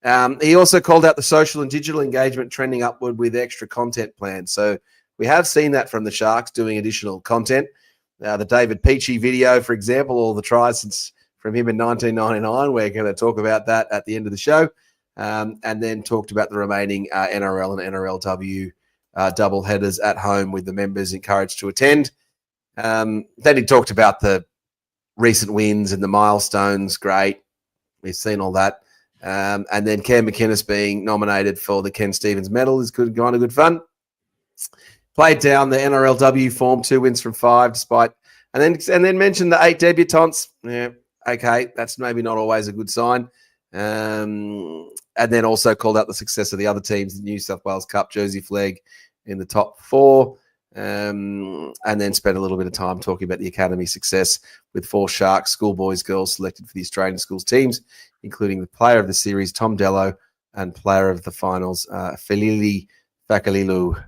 He also called out the social and digital engagement trending upward with extra content plans. So we have seen that from the Sharks doing additional content. The David Peachey video, for example, all the tries since from him in 1999. We're going to talk about that at the end of the show. And then talked about the remaining NRL and NRLW double headers at home with the members encouraged to attend. Then he talked about the recent wins and the milestones. Great. We've seen all that. And then Cam McInnes being nominated for the Ken Stevens Medal is kind of good fun. Played down the NRLW form, 2 wins from 5, despite, and then mentioned the 8 debutantes. Yeah, okay, that's maybe not always a good sign. And then also called out the success of the other teams, the New South Wales Cup jersey flag in the top 4. And then spent a little bit of time talking about the academy success with 4 Sharks schoolboys, girls selected for the Australian schools teams, including the player of the series, Tom Dello, and player of the finals, Felili Fakalilu.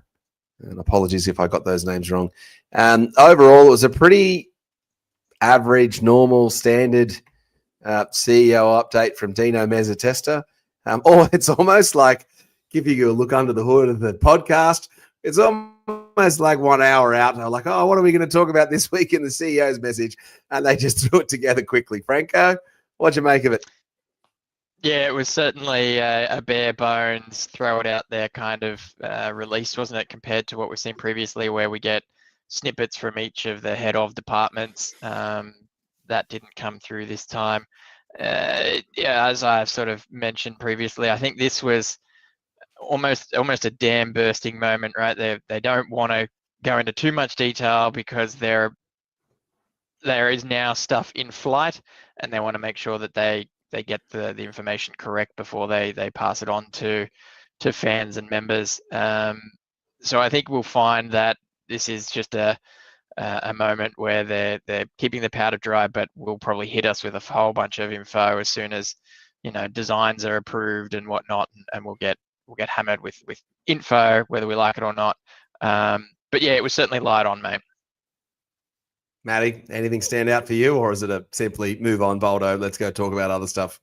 And apologies if I got those names wrong. Overall, it was a pretty average, normal, standard CEO update from Dino Mezzatesta. It's almost like giving you a look under the hood of the podcast. It's almost like 1 hour out. And I'm like, what are we going to talk about this week in the CEO's message? And they just threw it together quickly. Franco, what'd you make of it? Yeah, it was certainly a bare bones, throw it out there kind of release, wasn't it, compared to what we've seen previously where we get snippets from each of the head of departments. That didn't come through this time. As I've sort of mentioned previously, I think this was almost a dam bursting moment, right? They don't want to go into too much detail because there is now stuff in flight, and they want to make sure that they get the information correct before they pass it on to fans and members. So I think we'll find that this is just a moment where they're keeping the powder dry, but will probably hit us with a whole bunch of info as soon as designs are approved and whatnot, and we'll get hammered with info whether we like it or not. But yeah, it was certainly light on, mate. Matty, anything stand out for you, or is it a simply move on, Boldo, let's go talk about other stuff?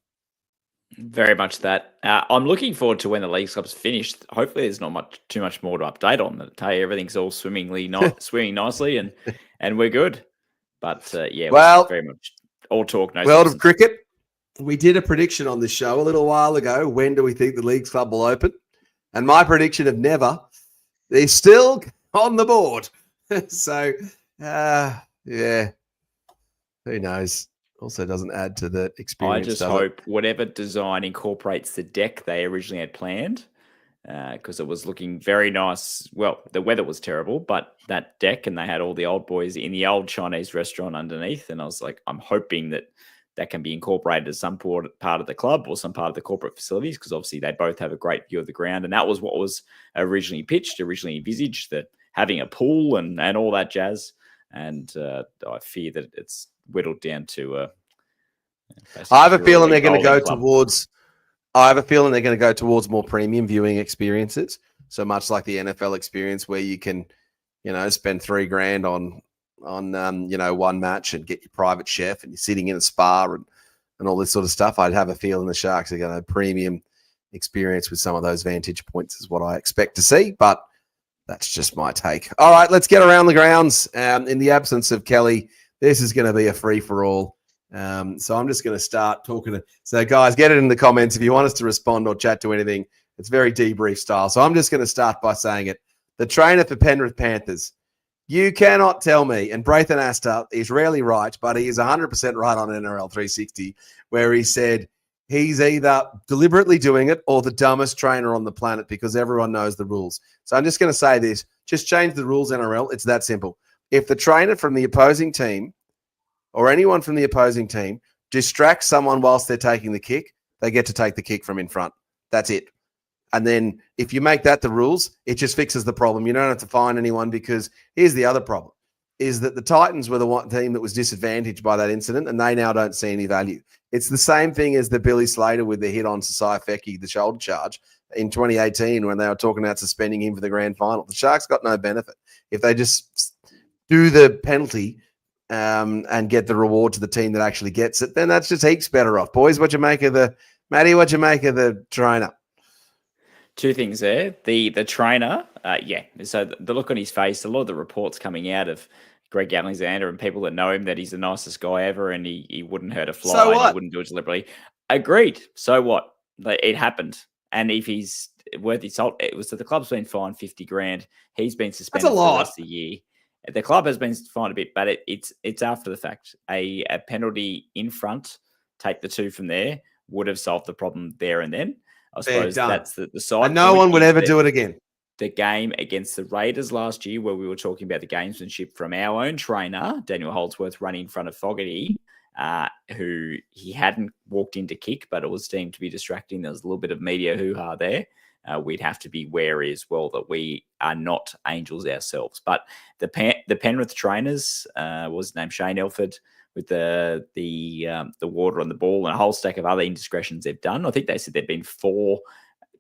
Very much that. I'm looking forward to when the League Cup's finished. Hopefully there's not too much more to update on. I tell you, everything's all swimming nicely and we're good. But it was very much all talk, no World substance. of cricket, we did a prediction on this show a little while ago. When do we think the Leagues Club will open? And my prediction of never is still on the board. So, yeah, who knows? Also doesn't add to the experience. I just hope whatever design incorporates the deck they originally had planned, because it was looking very nice. Well, the weather was terrible, but that deck, and they had all the old boys in the old Chinese restaurant underneath. And I was like, I'm hoping that can be incorporated as some part of the club or some part of the corporate facilities, because obviously they both have a great view of the ground. And that was what was originally envisaged, that having a pool and all that jazz. And I fear that it's whittled down to I have a feeling they're going to go towards. I have a feeling they're going to go towards more premium viewing experiences. So much like the NFL experience, where you can, spend $3,000 on one match and get your private chef and you're sitting in a spa and all this sort of stuff. I'd have a feeling the Sharks are going to have premium experience with some of those vantage points is what I expect to see. But that's just my take. All right, let's get around the grounds. In the absence of Kelly, this is going to be a free-for-all. So I'm just going to start talking. So, guys, get it in the comments if you want us to respond or chat to anything. It's very debrief style. So I'm just going to start by saying it. The trainer for Penrith Panthers, you cannot tell me, and Braithen Astor is rarely right, but he is 100% right on NRL 360, where he said he's either deliberately doing it or the dumbest trainer on the planet because everyone knows the rules. So I'm just going to say this. Just change the rules, NRL. It's that simple. If the trainer from the opposing team or anyone from the opposing team distracts someone whilst they're taking the kick, they get to take the kick from in front. That's it. And then if you make that the rules, it just fixes the problem. You don't have to fine anyone, because here's the other problem, is that the Titans were the one team that was disadvantaged by that incident, and they now don't see any value. It's the same thing as the Billy Slater with the hit on Sasai Feki, the shoulder charge, in 2018 when they were talking about suspending him for the grand final. The Sharks got no benefit. If they just do the penalty and get the reward to the team that actually gets it, then that's just heaps better off. Boys, what you make of Matty, what you make of the trainer? Two things there. The trainer, so the look on his face, a lot of the reports coming out of Greg Alexander and people that know him that he's the nicest guy ever and he wouldn't hurt a fly. So what? And he wouldn't do it deliberately. Agreed. So what? It happened. And if he's worth his salt, it was that the club's been fined $50,000. He's been suspended for the rest of the year. The club has been fined a bit, but it's after the fact. A penalty in front, take the 2 from there, would have solved the problem there and then. I suppose that's the side. And no one would ever do it again. the game against the Raiders last year, where we were talking about the gamesmanship from our own trainer, Daniel Holdsworth, running in front of Fogarty, who he hadn't walked in to kick, but it was deemed to be distracting. There was a little bit of media hoo-ha there. We'd have to be wary as well that we are not angels ourselves. But the Penrith trainers was named Shane Elford with the water on the ball and a whole stack of other indiscretions they've done. I think they said there'd been 4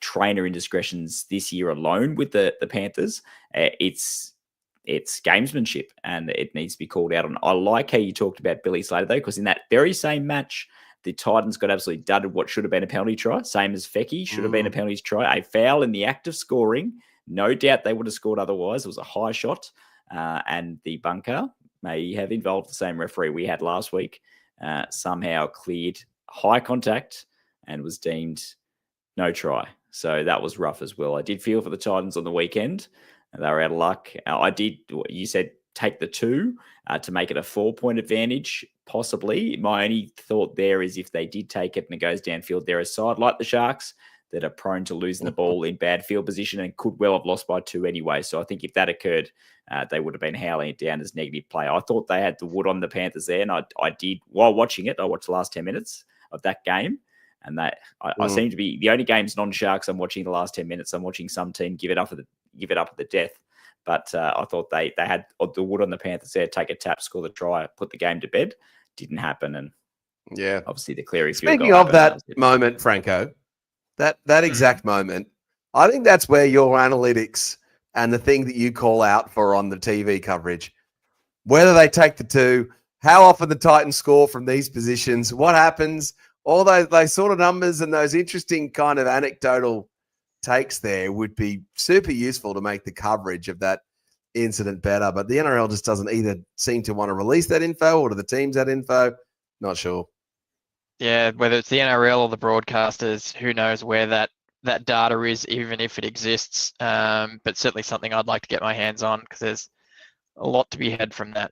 trainer indiscretions this year alone with the Panthers. It's gamesmanship and it needs to be called out on. I like how you talked about Billy Slater though, because in that very same match, the Titans got absolutely dudded what should have been a penalty try, same as Fecky, should have been a penalty try, a foul in the act of scoring. No doubt they would have scored otherwise. It was a high shot, and the bunker may have involved the same referee we had last week, somehow cleared high contact and was deemed no try. So that was rough as well. I did feel for the Titans on the weekend. They were out of luck. You said take the 2 to make it a 4-point advantage, possibly. My only thought there is if they did take it and it goes downfield, they're a side like the Sharks that are prone to losing the ball in bad field position and could well have lost by 2 anyway. So I think if that occurred, they would have been howling it down as negative play. I thought they had the wood on the Panthers there, and I did, while watching it, I watched the last 10 minutes of that game. And I seem to be the only games non-Sharks I'm watching the last 10 minutes. I'm watching some team give it up at the death. But I thought they had the wood on the Panthers there, take a tap, score the try, put the game to bed. Didn't happen. And yeah, obviously the Cleary field Speaking goal of that moment, Franco, that exact moment, I think that's where your analytics and the thing that you call out for on the TV coverage, whether they take the 2, how often the Titans score from these positions, what happens, all those sort of numbers and those interesting kind of anecdotal takes there would be super useful to make the coverage of that incident better. But the NRL just doesn't either seem to want to release that info or do the teams that info. Not sure. Yeah, whether it's the NRL or the broadcasters, who knows where that data is, even if it exists. But certainly something I'd like to get my hands on because there's a lot to be had from that.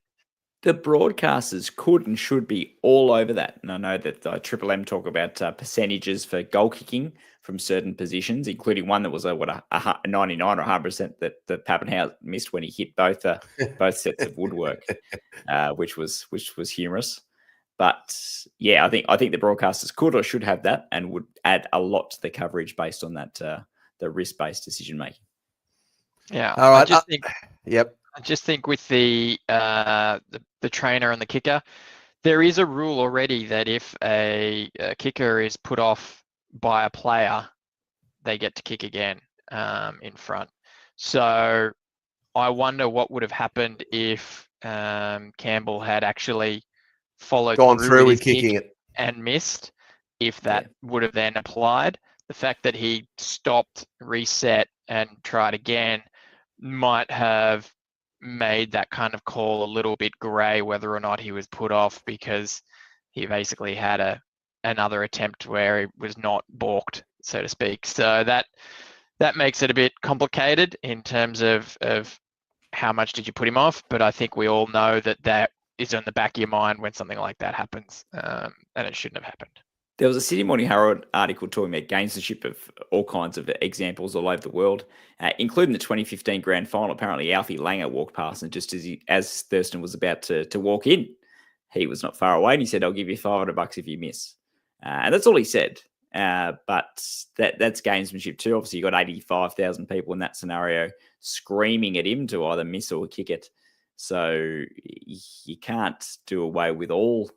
The broadcasters could and should be all over that. And I know that Triple M talk about percentages for goal kicking from certain positions, including one that was a 99 or 100% that Pappenhausen missed when he hit both sets of woodwork, which was humorous. But yeah, I think the broadcasters could or should have that and would add a lot to the coverage based on that the risk-based decision making. Yeah, all right. I just think with the trainer and the kicker, there is a rule already that if a kicker is put off by a player, they get to kick again in front. So I wonder what would have happened if Campbell had actually gone through with kicking it and missed, if that would have then applied. The fact that he stopped, reset, and tried again might have made that kind of call a little bit grey, whether or not he was put off because he basically had another attempt where he was not balked, so to speak. So that makes it a bit complicated in terms of how much did you put him off. But I think we all know that is on the back of your mind when something like that happens, and it shouldn't have happened. There was a Sydney Morning Herald article talking about gamesmanship of all kinds of examples all over the world, including the 2015 grand final. Apparently, Alfie Langer walked past, and just as Thurston was about to walk in, he was not far away, and he said, "I'll give you $500 if you miss." And that's all he said. But that's gamesmanship too. Obviously, you got 85,000 people in that scenario screaming at him to either miss or kick it. So you can't do away with all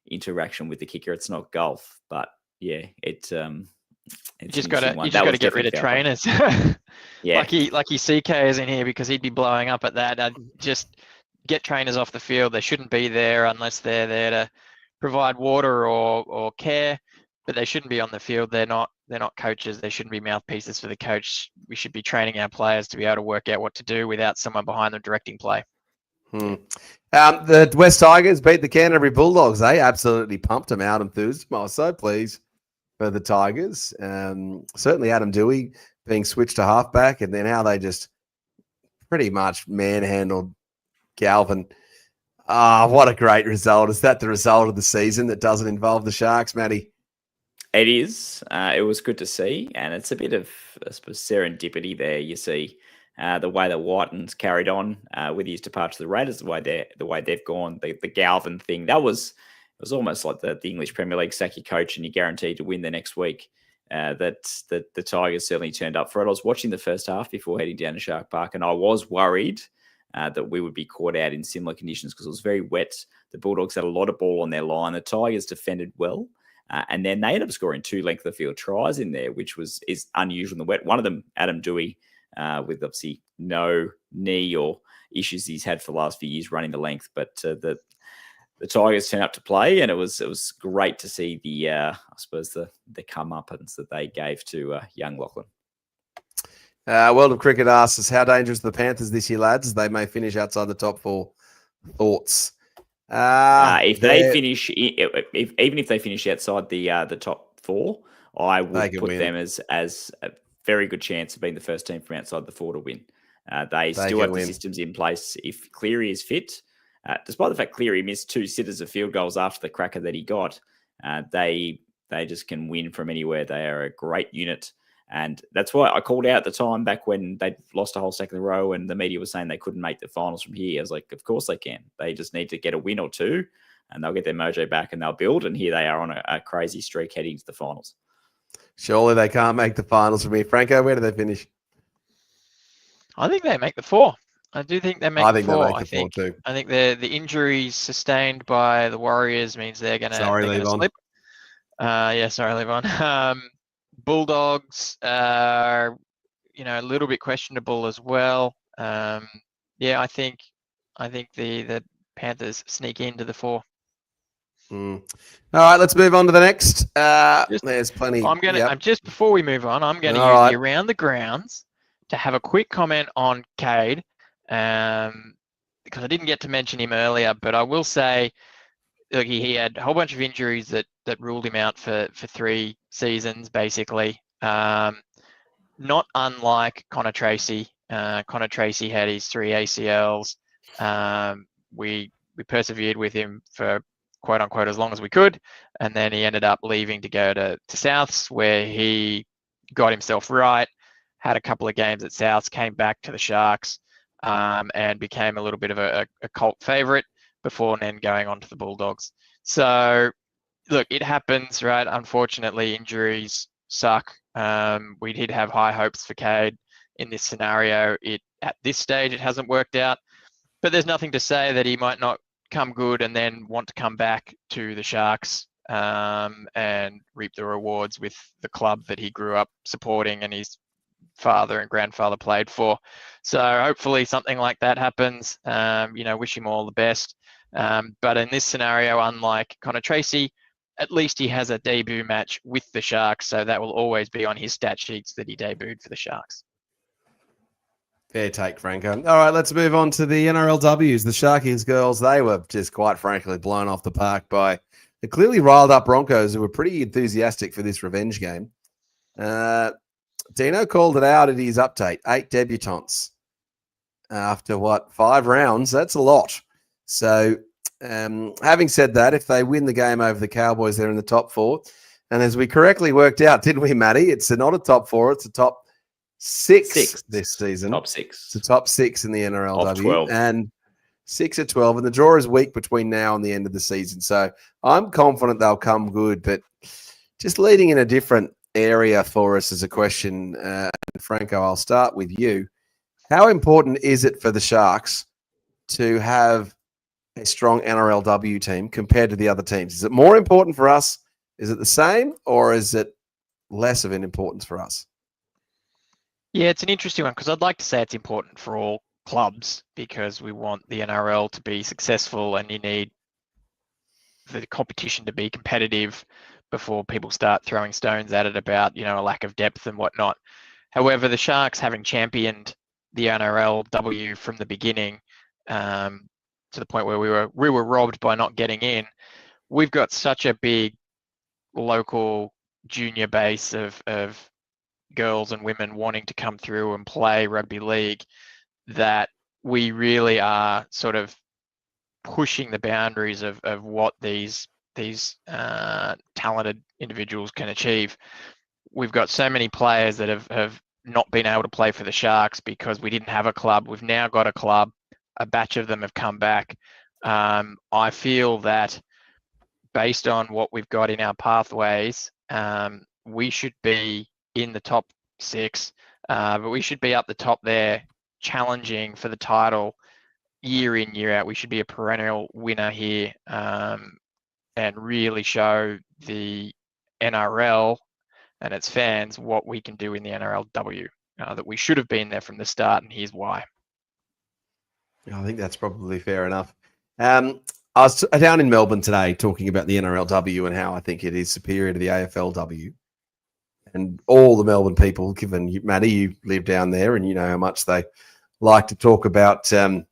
interaction with the kicker. It's not golf, but yeah, you just got to get rid of trainers. Yeah, lucky CK is in here because he'd be blowing up at that. I'd just get trainers off the field. They shouldn't be there unless they're there to provide water or care, but they shouldn't be on the field. They're not coaches. They shouldn't be mouthpieces for the coach. We should be training our players to be able to work out what to do without someone behind them directing play. The West Tigers beat the Canterbury Bulldogs. They absolutely pumped them out on Thursday. I was so pleased for the Tigers. Certainly Adam Dewey being switched to halfback, and then how they just pretty much manhandled Galvin. What a great result. Is that the result of the season that doesn't involve the Sharks, Matty? It is. It was good to see, and it's a bit of, I suppose, serendipity there. You see the way that Whiten's carried on with his departure to the Raiders, the way they've gone, the Galvin thing, it was almost like the English Premier League, sack your coach and you're guaranteed to win the next week. That the Tigers certainly turned up for it. I was watching the first half before heading down to Shark Park, and I was worried that we would be caught out in similar conditions because it was very wet. The Bulldogs had a lot of ball on their line. The Tigers defended well. And then they ended up scoring 2 length of field tries in there, which is unusual in the wet. One of them, Adam Dewey, with obviously no knee or issues he's had for the last few years running the length. But the Tigers turned up to play, and it was great to see the I suppose the comeuppance that they gave to young Lachlan. World of Cricket asks us, how dangerous are the Panthers this year, lads? They may finish outside the top 4. Thoughts? If they finish, even if they finish outside the top 4, I would put them as a very good chance of being the first team from outside the 4 to win. They still have the systems in place. If Cleary is fit, despite the fact Cleary missed 2 sitters of field goals after the cracker that he got, they just can win from anywhere. They are a great unit. And that's why I called out at the time back when they lost a whole stack in a row and the media was saying they couldn't make the finals from here. I was like, of course they can. They just need to get a win or 2 and they'll get their mojo back and they'll build. And here they are on a crazy streak heading to the finals. Surely they can't make the finals from here. Franco, where do they finish? I think they make the 4. I do think they make the 4. They make the 4 too. I think the injuries sustained by the Warriors means they're going to slip. Sorry, Levon. Bulldogs are, a little bit questionable as well. I think the Panthers sneak into the 4. All right, let's move on to the next. There's plenty. Just before we move on, I'm going to use the Around the Grounds to have a quick comment on Cade, because I didn't get to mention him earlier, but I will say, look, he had a whole bunch of injuries that ruled him out for 3 seasons, basically. Not unlike Connor Tracy. Connor Tracy had his 3 ACLs. We persevered with him for quote unquote as long as we could, and then he ended up leaving to go to Souths, where he got himself right, had a couple of games at Souths, came back to the Sharks, and became a little bit of a cult favourite before then going on to the Bulldogs. So, look, it happens, right? Unfortunately, injuries suck. We did have high hopes for Cade in this scenario. At this stage, it hasn't worked out, but there's nothing to say that he might not come good and then want to come back to the Sharks and reap the rewards with the club that he grew up supporting and his father and grandfather played for. So hopefully something like that happens. Wish him all the best. But in this scenario, unlike Connor Tracy, at least he has a debut match with the Sharks, so that will always be on his stat sheets that he debuted for the Sharks. Fair take, Franco. All right, let's move on to the NRLWs. The Sharkies girls, they were just quite frankly blown off the park by the clearly riled up Broncos, who were pretty enthusiastic for this revenge game. Dino called it out at his update. 8 debutantes after 5 rounds? That's a lot. So having said that, if they win the game over the Cowboys, they're in the top 4. And as we correctly worked out, didn't we, Matty? It's not a top 4, it's a top 6 this season. Top 6. It's a top 6 in the NRLW. Of 12. And 6 of 12. And the draw is weak between now and the end of the season. So I'm confident they'll come good. But just leading in a different area for us as a question, Franco, I'll start with you. How important is it for the Sharks to have a strong NRLW team compared to the other teams? Is it more important for us? Is it the same, or is it less of an importance for us? Yeah, it's an interesting one because I'd like to say it's important for all clubs because we want the NRL to be successful and you need the competition to be competitive before people start throwing stones at it about, a lack of depth and whatnot. However, the Sharks, having championed the NRLW from the beginning, to the point where we were robbed by not getting in, we've got such a big local junior base of girls and women wanting to come through and play rugby league that we really are sort of pushing the boundaries of what these talented individuals can achieve. We've got so many players that have not been able to play for the Sharks because we didn't have a club. We've now got a club. A batch of them have come back. I feel that based on what we've got in our pathways, we should be in the top 6, but we should be up the top there challenging for the title year in, year out. We should be a perennial winner here, and really show the NRL and its fans what we can do in the NRLW, that we should have been there from the start, and here's why. I think that's probably fair enough. I was down in Melbourne today talking about the NRLW and how I think it is superior to the AFLW. And all the Melbourne people, given you, Matty, you live down there and you know how much they like to talk about the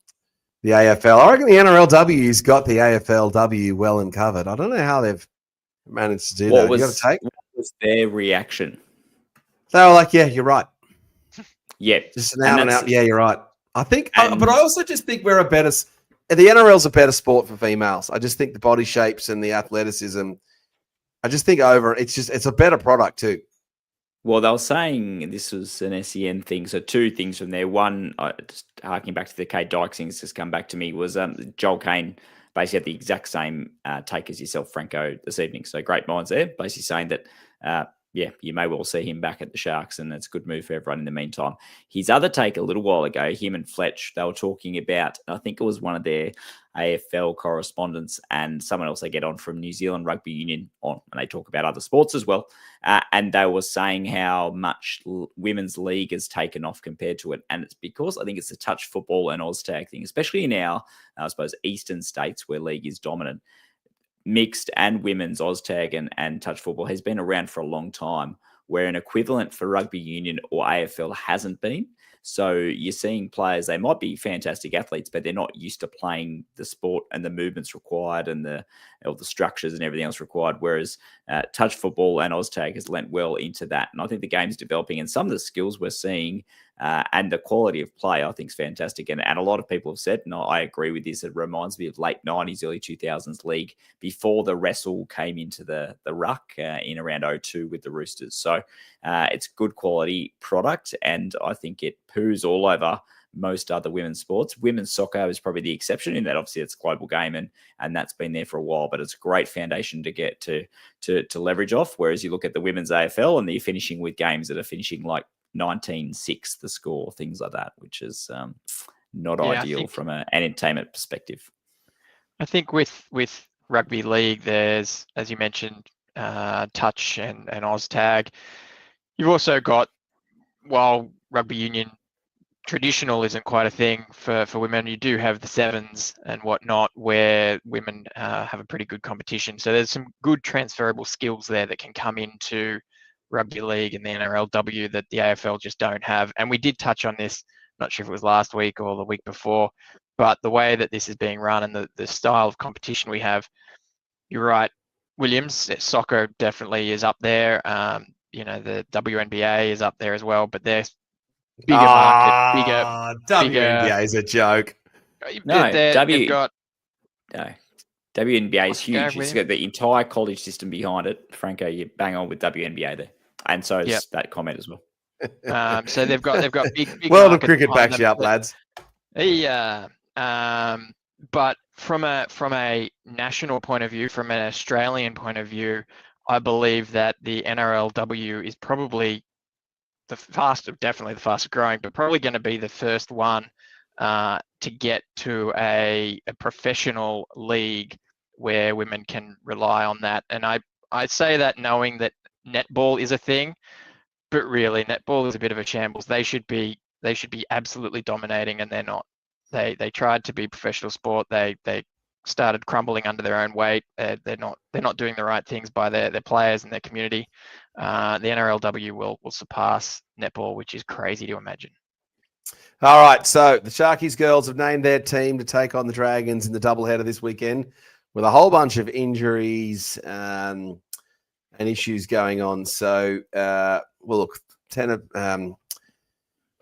AFL. I reckon the NRLW's got the AFLW well and covered. I don't know how they've managed to do that. What was their reaction? They were like, yeah, you're right. Yeah. Just an out and out, yeah, you're right. I think, but I also just think the NRL's a better sport for females. I just think the body shapes and the athleticism, I just think it's a better product too. Well, they were saying this was an SEN thing. So 2 things from there. One, just harking back to the Kate Dykes thing that's just come back to me, was Joel Kane basically had the exact same take as yourself, Franco, this evening. So great minds there, basically saying that, you may well see him back at the Sharks, and it's a good move for everyone in the meantime. His other take a little while ago, him and Fletch, they were talking about, I think it was one of their AFL correspondents and someone else they get on from New Zealand Rugby Union on, and they talk about other sports as well. And they were saying how much women's league has taken off compared to it. And it's because I think it's the touch football and Oztag thing, especially in our, I suppose, eastern states where league is dominant. Mixed and women's Oztag and touch football has been around for a long time, where an equivalent for rugby union or AFL hasn't been. So you're seeing players, they might be fantastic athletes, but they're not used to playing the sport and the movements required and all the structures and everything else required, whereas touch football and Oztag has lent well into that. And I think the game's developing, and some of the skills we're seeing and the quality of play, I think, is fantastic. And a lot of people have said, and I agree with this, it reminds me of late 90s, early 2000s league before the wrestle came into the ruck in around 02 with the Roosters. So it's good quality product, and I think it poos all over most other women's sports. Women's soccer is probably the exception in that obviously it's a global game and that's been there for a while, but it's a great foundation to get to leverage off. Whereas you look at the women's AFL and they're finishing with games that are finishing like 19-6 the score, things like that, which is not ideal from an entertainment perspective. I think with rugby league, there's, as you mentioned, touch and Oztag. You've also got, while rugby union traditional isn't quite a thing for women, you do have the sevens and whatnot where women have a pretty good competition. So there's some good transferable skills there that can come into rugby league and the NRLW that the AFL just don't have. And we did touch on this, not sure if it was last week or the week before, but the way that this is being run and the style of competition we have, you're right, Williams, soccer definitely is up there. The WNBA is up there as well, but they're bigger market, WNBA is a joke. WNBA is huge. It's got the entire college system behind it. Franco, you bang on with WNBA there, and so is that comment as well. So they've got big world of cricket backs you up, lads. Yeah, but from a national point of view, from an Australian point of view, I believe that the NRLW is probably definitely the fastest growing, but probably going to be the first one to get to a professional league where women can rely on that. And I say that knowing that netball is a thing, but really netball is a bit of a shambles. They should be absolutely dominating, and they're not. They tried to be professional sport. They started crumbling under their own weight. They're not doing the right things by their players and their community. The NRLW will surpass netball, which is crazy to imagine. All right, so the Sharkies girls have named their team to take on the Dragons in the doubleheader this weekend, with a whole bunch of injuries and issues going on. So, look,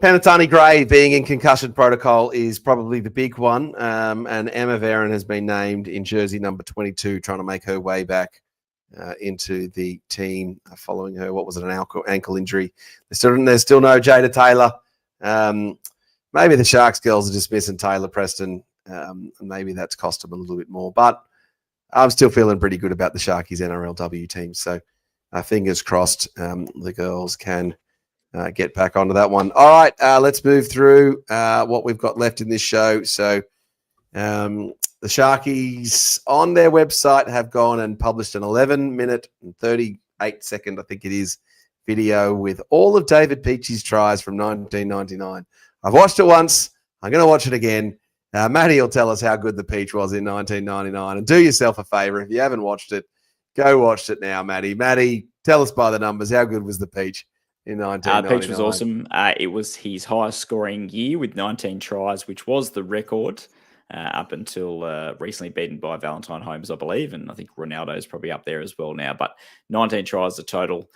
Penatani Gray being in concussion protocol is probably the big one. And Emma Varon has been named in jersey number 22, trying to make her way back into the team following her. What was it? An ankle injury. There's still no Jada Taylor. Maybe the Sharks girls are just missing Taylor Preston. And maybe that's cost them a little bit more. But I'm still feeling pretty good about the Sharkies NRLW team. So fingers crossed the girls can get back onto that one. All right, let's move through what we've got left in this show. So the Sharkies on their website have gone and published an 11-minute and 38-second, I think it is, video with all of David Peachey's tries from 1999. I've watched it once. I'm going to watch it again. Matty will tell us how good the Peach was in 1999. And do yourself a favour, if you haven't watched it, go watch it now, Matty. Matty, tell us by the numbers, how good was the Peach in 1999? Peach was awesome. It was his highest scoring year with 19 tries, which was the record up until recently beaten by Valentine Holmes, I believe. And I think Ronaldo's probably up there as well now. But 19 tries a total.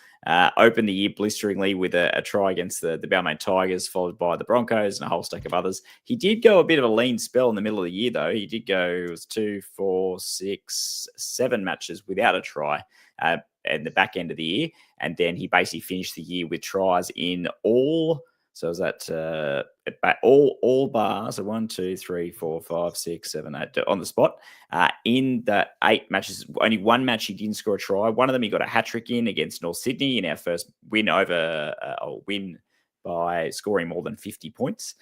Opened the year blisteringly with a try against the Balmain Tigers, followed by the Broncos and a whole stack of others. He did go a bit of a lean spell in the middle of the year, though. He did go, it was 2, 4, 6, 7 matches without a try at the back end of the year. And then he basically finished the year with tries in all. So is that all bars? So 1, 2, 3, 4, 5, 6, 7, 8 on the spot. In the 8 matches, only one match he didn't score a try. One of them he got a hat trick in against North Sydney in our first win by scoring more than 50 points.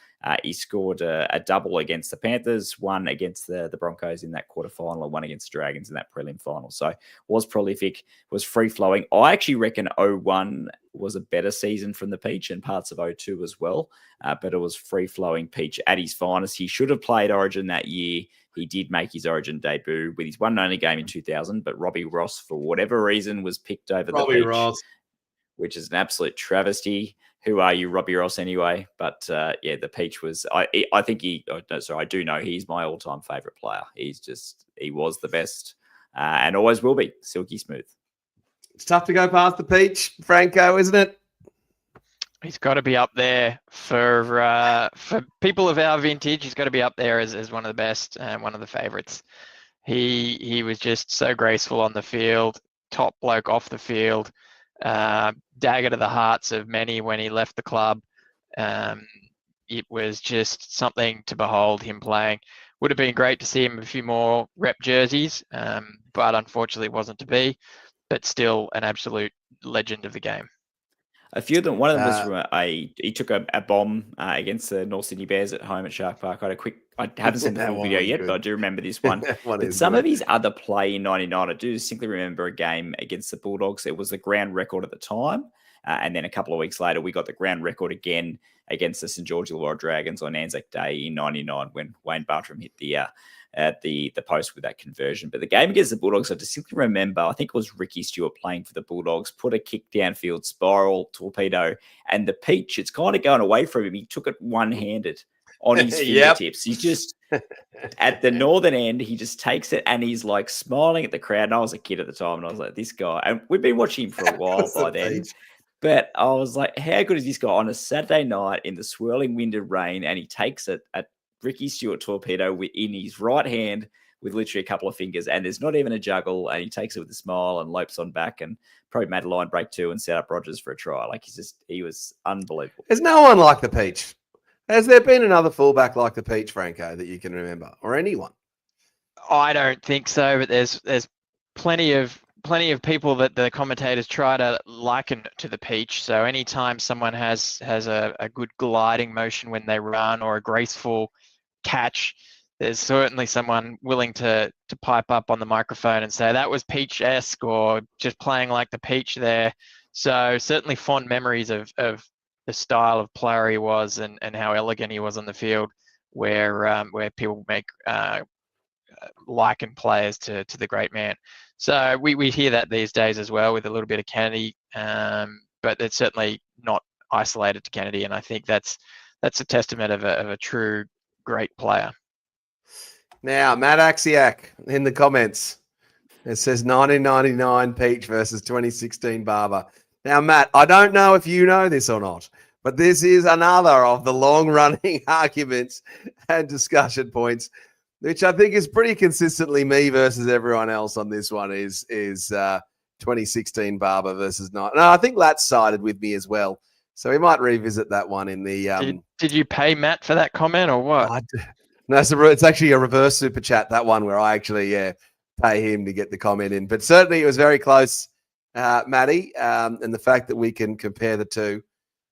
He scored a double against the Panthers, one against the Broncos in that quarterfinal, and one against the Dragons in that prelim final. So was prolific, was free-flowing. I actually reckon 01 was a better season from the Peach and parts of 02 as well, but it was free-flowing Peach at his finest. He should have played Origin that year. He did make his Origin debut with his one and only game in 2000, but Robbie Ross, for whatever reason, was picked over the Peach, which is an absolute travesty. Who are you, Robbie Ross, anyway? But the Peach was. I do know he's my all-time favourite player. He was the best, and always will be. Silky smooth. It's tough to go past the Peach, Franco, isn't it? He's got to be up there for people of our vintage. He's got to be up there as one of the best and one of the favourites. He was just so graceful on the field, top bloke off the field. Dagger to the hearts of many when he left the club. It was just something to behold him playing. Would have been great to see him a few more rep jerseys, but unfortunately it wasn't to be. But still an absolute legend of the game. A few of them, one of them was from he took a bomb against the North Sydney Bears at home at Shark Park. I haven't seen the full video yet, but I do remember this one. But some of his other play in 99, I do distinctly remember a game against the Bulldogs. It was the ground record at the time. And then a couple of weeks later, we got the ground record again against the St George Illawarra Dragons on Anzac Day in 99 when Wayne Bartram hit the post with that conversion. But the game against the Bulldogs, I distinctly remember, I think it was Ricky Stewart playing for the Bulldogs, put a kick downfield, spiral, torpedo, and the Peach, it's kind of going away from him. He took it one-handed on his fingertips. He's just at the northern end, he just takes it and he's like smiling at the crowd. And I was a kid at the time and I was like, this guy, and we've been watching him for a while by then. But I was like, how good is this guy on a Saturday night in the swirling wind and rain? And he takes it at Ricky Stewart torpedo in his right hand with literally a couple of fingers, and there's not even a juggle, and he takes it with a smile and lopes on back and probably made a line break too and set up Rogers for a try. Like he was unbelievable. There's no one like the Peach. Has there been another fullback like the Peach, Franco, that you can remember, or anyone? I don't think so, but there's plenty of people that the commentators try to liken to the Peach. So anytime someone has a good gliding motion when they run or a graceful catch, there's certainly someone willing to pipe up on the microphone and say that was Peach-esque or just playing like the Peach there. So certainly fond memories of the style of player he was and how elegant he was on the field, where people make liken players to the great man. So we hear that these days as well with a little bit of Kennedy, but it's certainly not isolated to Kennedy, and I think that's a testament of a true great player. Now, Matt Axiak in the comments. It says 1999 Peach versus 2016 Barber. Now, Matt, I don't know if you know this or not, but this is another of the long-running arguments and discussion points, which I think is pretty consistently me versus everyone else on this one, is 2016 Barber versus Knight. No, I think Lat sided with me as well. So we might revisit that one in the. Did you pay Matt for that comment or what? No, it's actually a reverse super chat, that one where I actually pay him to get the comment in. But certainly it was very close, Matty, and the fact that we can compare the two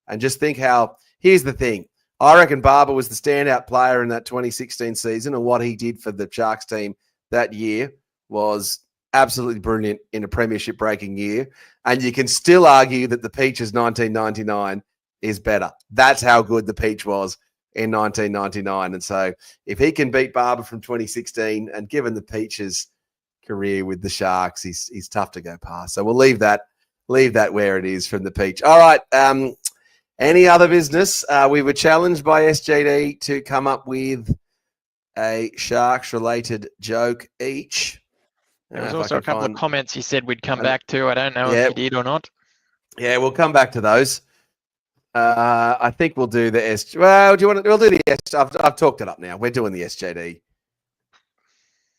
and just think how, here's the thing. I reckon Barber was the standout player in that 2016 season, and what he did for the Sharks team that year was absolutely brilliant in a premiership breaking year. And you can still argue that the Peach's 1999 is better. That's how good the Peach was in 1999. And so if he can beat Barber from 2016, and given the Peach's career with the Sharks, he's tough to go past. So we'll leave that where it is from the Peach. All right. Any other business? We were challenged by SJD to come up with a Sharks-related joke each. There was also a couple of comments he said we'd come back to. I don't know if he did or not. Yeah, we'll come back to those. I think we'll do the S. Well, do you want to? We'll do the S. I've talked it up now. We're doing the SJD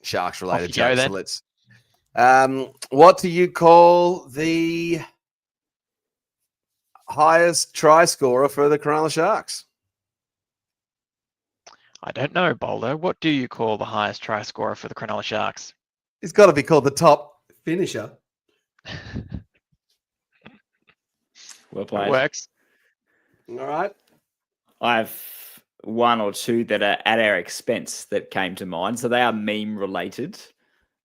Sharks-related joke. So let's. What do you call the highest try scorer for the Cronulla Sharks? I don't know, Boldo. What do you call the highest try scorer for the Cronulla Sharks? It's got to be called the top finisher. Well played. It works. All right. I have one or two that are at our expense that came to mind. So they are meme related.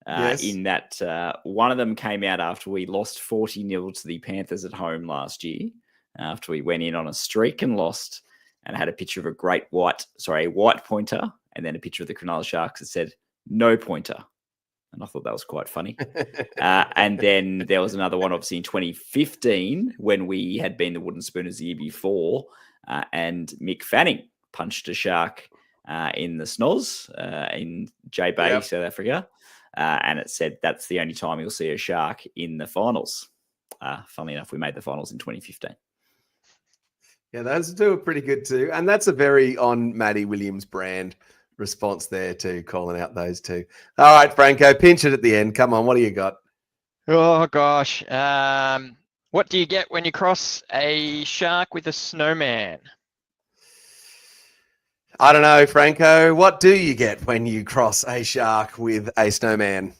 Yes. In that one of them came out after we lost 40-0 to the Panthers at home last year, after we went in on a streak and lost, and had a picture of a white pointer, and then a picture of the Cronulla Sharks that said no pointer. And I thought that was quite funny. And then there was another one, obviously, in 2015 when we had been the Wooden Spooners the year before, and Mick Fanning punched a shark in the Snoz in J Bay, South Africa. And it said that's the only time you'll see a shark in the finals. Funnily enough, we made the finals in 2015. Yeah, those two are pretty good too. And that's a very on Matty Williams brand response there too, calling out those two. All right, Franco, pinch it at the end. Come on, what do you got? Oh, gosh. What do you get when you cross a shark with a snowman? I don't know, Franco. What do you get when you cross a shark with a snowman?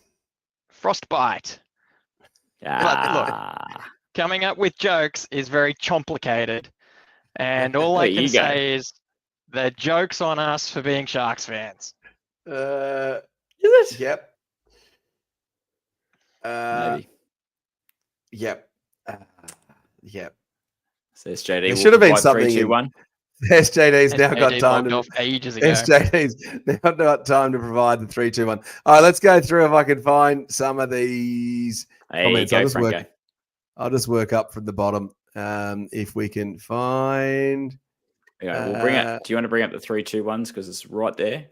Frostbite. But look, coming up with jokes is very complicated. And all I can say is the joke's on us for being Sharks fans. Is it? Yep. Maybe. Yep. Yep. Says JD. There should have been something. 3, 2, 1. SJD's now got time to ages ago. SJD's now got time to provide the 3, 2, 1. All right, let's go through if I can find some of these comments. I'll just work up from the bottom. If we can find. Yeah, we'll bring it. Do you want to bring up the 3, 2, 1s because it's right there?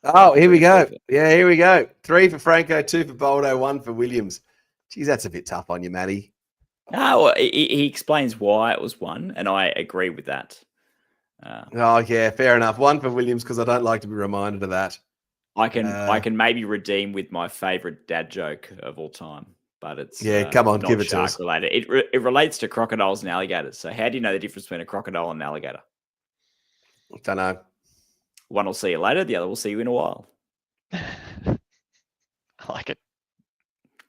Oh, here we go. Yeah, here we go. 3 for Franco, 2 for Boldo, 1 for Williams. Geez, that's a bit tough on you, Matty. No, he explains why it was 1, and I agree with that. Oh yeah, fair enough. 1 for Williams because I don't like to be reminded of that. I can maybe redeem with my favorite dad joke of all time, but it's come on, not give it to shark us. Related. It relates to crocodiles and alligators. So how do you know the difference between a crocodile and an alligator? Don't know. One will see you later. The other will see you in a while. I like it.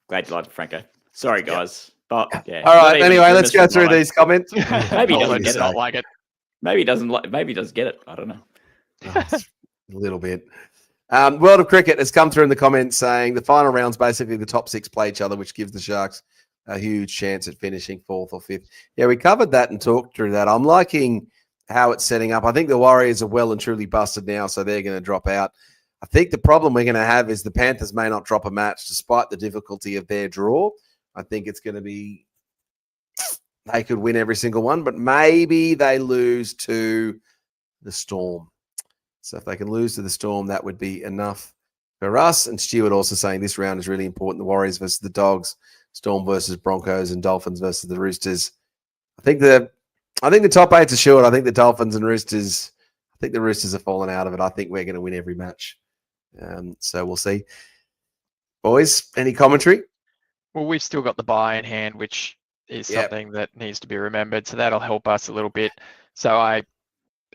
Glad you liked it, Franco. Sorry, guys. But yeah. All right. Anyway, let's go through these comments. Maybe he doesn't get it. Not like it. Maybe he doesn't. Maybe he does get it. I don't know. A little bit. World of Cricket has come through in the comments saying the final round's basically the top 6 play each other, which gives the Sharks a huge chance at finishing 4th or 5th. Yeah, we covered that and talked through that. I'm liking how it's setting up. I think the Warriors are well and truly busted now, so they're going to drop out. I think the problem we're going to have is the Panthers may not drop a match despite the difficulty of their draw. I think it's going to be they could win every single one, but maybe they lose to the Storm. So if they can lose to the Storm, that would be enough for us. And Stuart also saying this round is really important. The Warriors versus the Dogs, Storm versus Broncos, and Dolphins versus the Roosters. I think the top 8's assured. I think the Dolphins and Roosters, I think the Roosters have fallen out of it. I think we're going to win every match. So we'll see. Boys, any commentary? Well, we've still got the bye in hand, which is Yep. something that needs to be remembered. So that'll help us a little bit. So I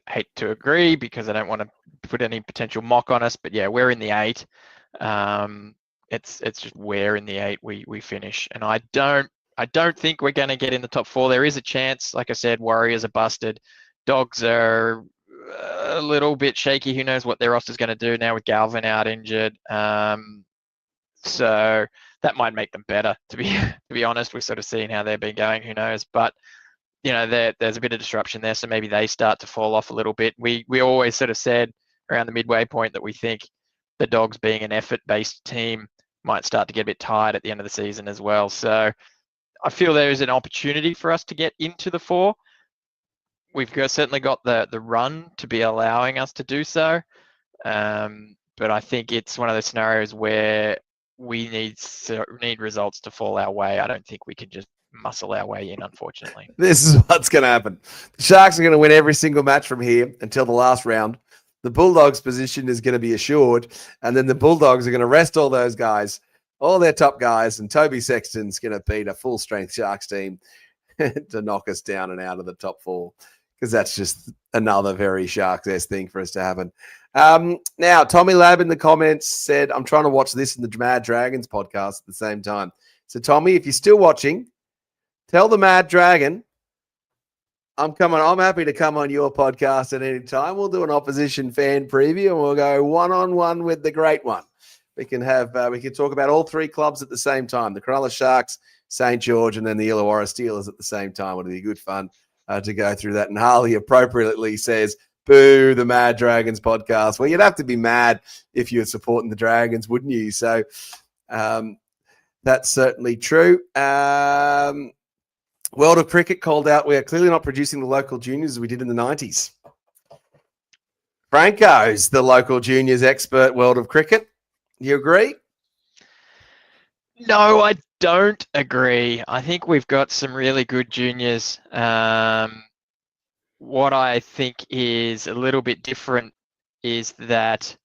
hate to agree because I don't want to put any potential mock on us, but yeah, we're in the 8. It's just where in the 8 we finish, and I don't think we're going to get in the top 4. There is a chance. Like I said, Warriors are busted. Dogs are a little bit shaky. Who knows what their roster's going to do now with Galvin out injured. So that might make them better. To be honest, we're sort of seeing how they've been going. Who knows? But you know, there's a bit of disruption there, so maybe they start to fall off a little bit. We always sort of said around the midway point that we think the Dogs, being an effort-based team, might start to get a bit tired at the end of the season as well. So I feel there is an opportunity for us to get into the 4. We've certainly got the run to be allowing us to do so, but I think it's one of those scenarios where we need results to fall our way. I don't think we can just muscle our way in, unfortunately. This is what's going to happen. The Sharks are going to win every single match from here until the last round. The Bulldogs' position is going to be assured, and then the Bulldogs are going to rest all those guys, all their top guys, and Toby Sexton's going to beat a full-strength Sharks team to knock us down and out of the top 4, because that's just another very Sharks-esque thing for us to happen. Now, Tommy Lab in the comments said, I'm trying to watch this in the Mad Dragons podcast at the same time. So, Tommy, if you're still watching, tell the Mad Dragon I'm happy to come on your podcast at any time. We'll do an opposition fan preview and we'll go one-on-one with the great one. We can talk about all 3 clubs at the same time. The Cronulla Sharks, St George, and then the Illawarra Steelers at the same time. It'll be good fun to go through that. And Harley appropriately says, boo, the Mad Dragons podcast. Well, you'd have to be mad if you're supporting the Dragons, wouldn't you? So that's certainly true. World of Cricket called out, we are clearly not producing the local juniors as we did in the 90s. Franco's the local juniors expert, World of Cricket. You agree? No, I don't agree. I think we've got some really good juniors. What I think is a little bit different is that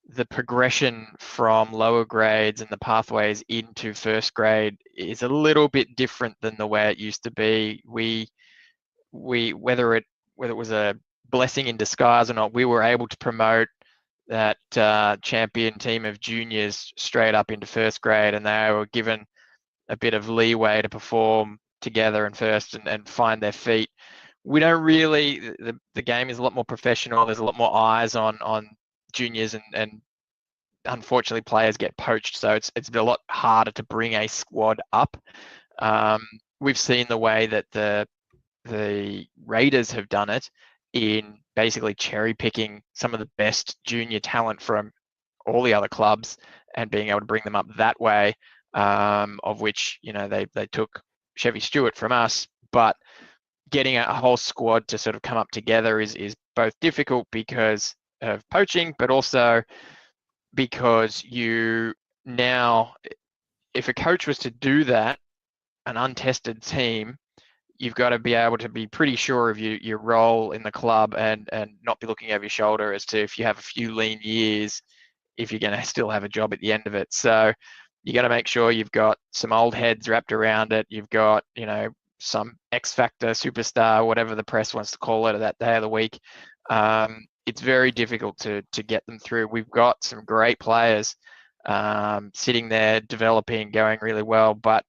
the progression from lower grades and the pathways into first grade is a little bit different than the way it used to be. We whether it was a blessing in disguise or not, we were able to promote that champion team of juniors straight up into first grade, and they were given a bit of leeway to perform together in first and find their feet. We don't really, the game is a lot more professional. There's a lot more eyes on juniors, and unfortunately players get poached, so it's a lot harder to bring a squad up. We've seen the way that the Raiders have done it in basically cherry picking some of the best junior talent from all the other clubs and being able to bring them up that way, of which, you know, they took Chevy Stewart from us, but getting a whole squad to sort of come up together is both difficult because of poaching, but also because you now, if a coach was to do that, an untested team, you've got to be able to be pretty sure of your role in the club and not be looking over your shoulder as to, if you have a few lean years, if you're going to still have a job at the end of it. So you got to make sure you've got some old heads wrapped around it. You've got, you know, some X Factor superstar, whatever the press wants to call it, that day of the week. It's very difficult to get them through. We've got some great players sitting there, developing, going really well, but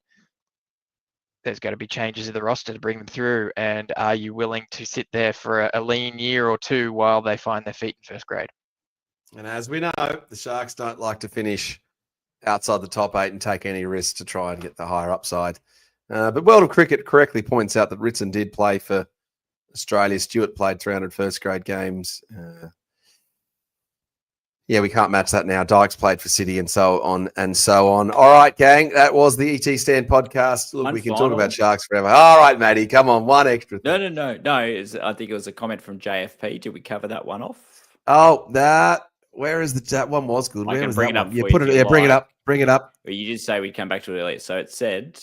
there's got to be changes in the roster to bring them through. And are you willing to sit there for a lean year or two while they find their feet in first grade? And as we know, the Sharks don't like to finish outside the top 8 and take any risks to try and get the higher upside. But World of Cricket correctly points out that Ritson did play for Australia. Stewart played 300 first grade games. Yeah, we can't match that now. Dykes played for City and so on and so on. All right, gang. That was the ET Stand podcast. Look, we can talk about Sharks forever. All right, Matty. Come on. One extra thing. No. I think it was a comment from JFP. Did we cover that one off? Oh, that one was good. I Where can was bring that it up one? Yeah, for you put if it. you Yeah, bring it like. up. Bring it up. But you did say we'd come back to it earlier. So it said,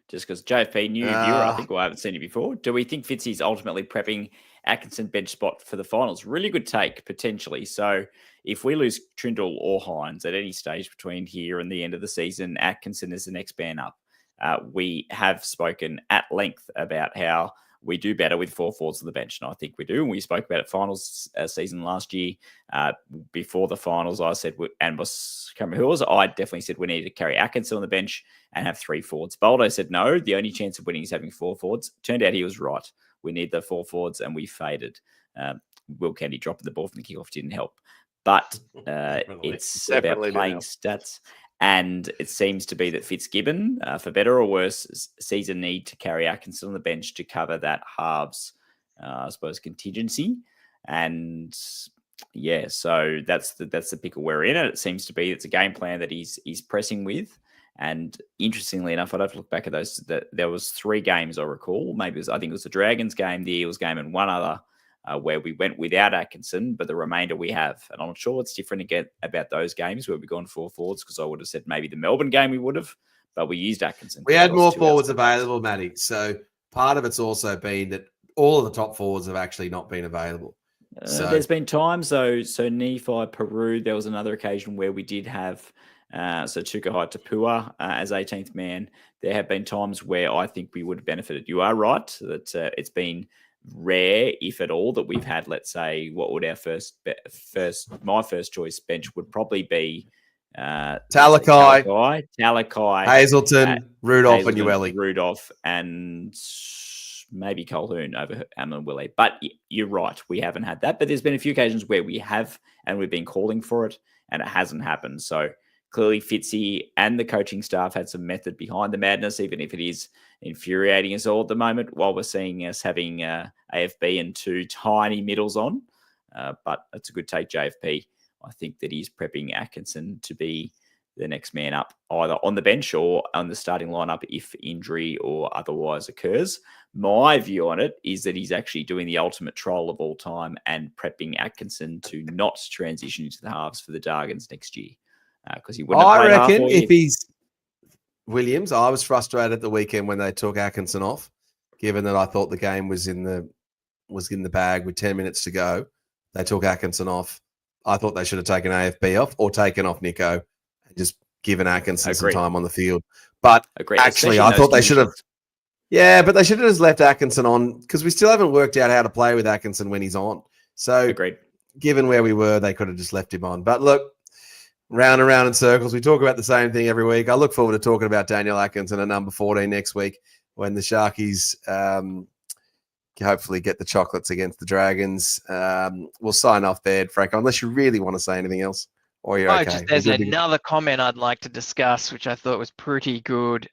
just because JFP, new viewer, I think, well, I haven't seen it before. Do we think Fitzy's ultimately prepping Atkinson bench spot for the finals. Really good take, potentially. So if we lose Trindle or Hines at any stage between here and the end of the season, Atkinson is the next man up. We have spoken at length about how we do better with 4 forwards on the bench, and I think we do. And we spoke about it finals season last year. Before the finals, I said, and was I definitely said we needed to carry Atkinson on the bench and have 3 forwards. Boldo said no, the only chance of winning is having 4 forwards. Turned out he was right. We need the 4 forwards, and we faded. Will Kennedy dropping the ball from the kickoff didn't help. But it's about playing stats. And it seems to be that Fitzgibbon, for better or worse, sees a need to carry Atkinson on the bench to cover that halves, I suppose, contingency. And yeah, so that's the pickle we're in. And it seems to be it's a game plan that he's pressing with. And interestingly enough, I'd have to look back at those. That there was 3 games I recall. Maybe I think it was the Dragons game, the Eels game, and one other where we went without Atkinson, but the remainder we have. And I'm not sure what's different again about those games where we've gone 4 forwards, because I would have said maybe the Melbourne game we would have, but we used Atkinson. We had more forwards available, Matty. So part of it's also been that all of the top forwards have actually not been available. There's been times, though, so Nephi, Peru, there was another occasion where we did have so Tukahai Tapua as 18th man. There have been times where I think we would have benefited. You are right that it's been rare, if at all, that we've had, let's say, what would our my first choice bench would probably be Talakai, Hazelton, Rudolph, and Ueli. Rudolph and maybe Colquhoun over Amon Willie. But you're right, we haven't had that. But there's been a few occasions where we have, and we've been calling for it, and it hasn't happened. So clearly Fitzy and the coaching staff had some method behind the madness, even if it is infuriating us all at the moment, while we're seeing us having AFB and 2 tiny middles on. But that's a good take, JFP. I think that he's prepping Atkinson to be the next man up, either on the bench or on the starting lineup if injury or otherwise occurs. My view on it is that he's actually doing the ultimate troll of all time and prepping Atkinson to not transition into the halves for the Dargons next year. Because he wouldn't have played half all year. I reckon if he's Williams, I was frustrated at the weekend when they took Atkinson off, given that I thought the game was in the bag with 10 minutes to go. They took Atkinson off. I thought they should have taken AFB off or taken off Nico and just given Atkinson some time on the field. But actually, I thought they should have. Yeah, but they should have just left Atkinson on, because we still haven't worked out how to play with Atkinson when he's on. So, given where we were, they could have just left him on. But look, round and round in circles. We talk about the same thing every week. I look forward to talking about Daniel Atkinson at number 14 next week when the Sharkies hopefully get the chocolates against the Dragons. We'll sign off there, Franco, unless you really want to say anything else. Or you're okay. There's another comment I'd like to discuss, which I thought was pretty good.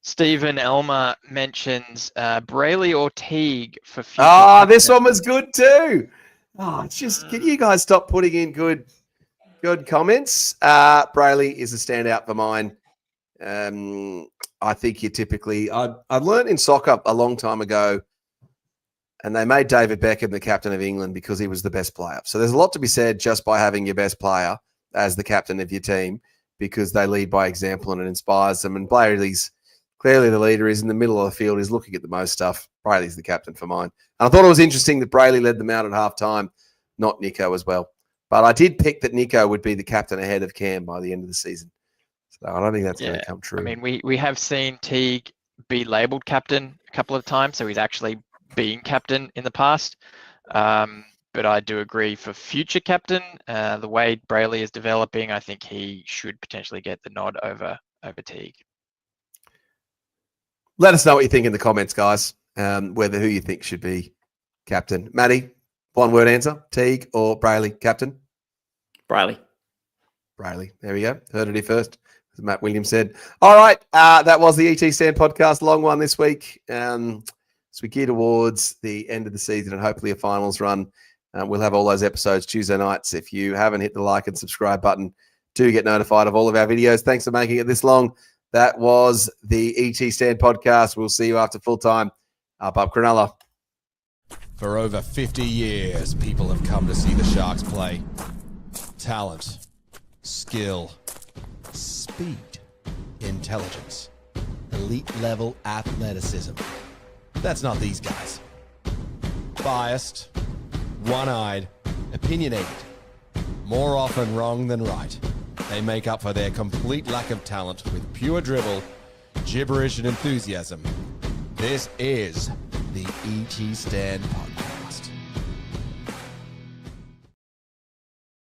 Stephen Elmer mentions Brayley or Teague for future. This one was good too. It's just, can you guys stop putting in good comments? Brayley is a standout for mine. I think you typically, I learned in soccer a long time ago, and they made David Beckham the captain of England because he was the best player. So there's a lot to be said just by having your best player as the captain of your team, because they lead by example and it inspires them. And Brayley's clearly the leader, is in the middle of the field, is looking at the most stuff. Brayley's the captain for mine. And I thought it was interesting that Brayley led them out at halftime, not Nico as well. But I did pick that Nico would be the captain ahead of Cam by the end of the season. So I don't think that's going to come true. I mean, we have seen Teague be labelled captain a couple of times, so he's actually been captain in the past. But I do agree for future captain, the way Brayley is developing, I think he should potentially get the nod over Teague. Let us know what you think in the comments, guys, who you think should be captain. Matty, one word answer, Teague or Brayley captain? Brayley. There we go. Heard it here first, as Matt Williams said. All right, that was the ET Stand podcast. Long one this week. As we gear towards the end of the season and hopefully a finals run, we'll have all those episodes Tuesday nights. If you haven't hit the like and subscribe button, do get notified of all of our videos. Thanks for making it this long. That was the ET Stand podcast. We'll see you after full time. Up Cronulla. For over 50 years, people have come to see the Sharks play. Talent, skill, speed, intelligence, elite level athleticism. That's not these guys. Biased, one-eyed, opinionated. More often wrong than right. They make up for their complete lack of talent with pure dribble, gibberish, and enthusiasm. This is the ET Stand Podcast.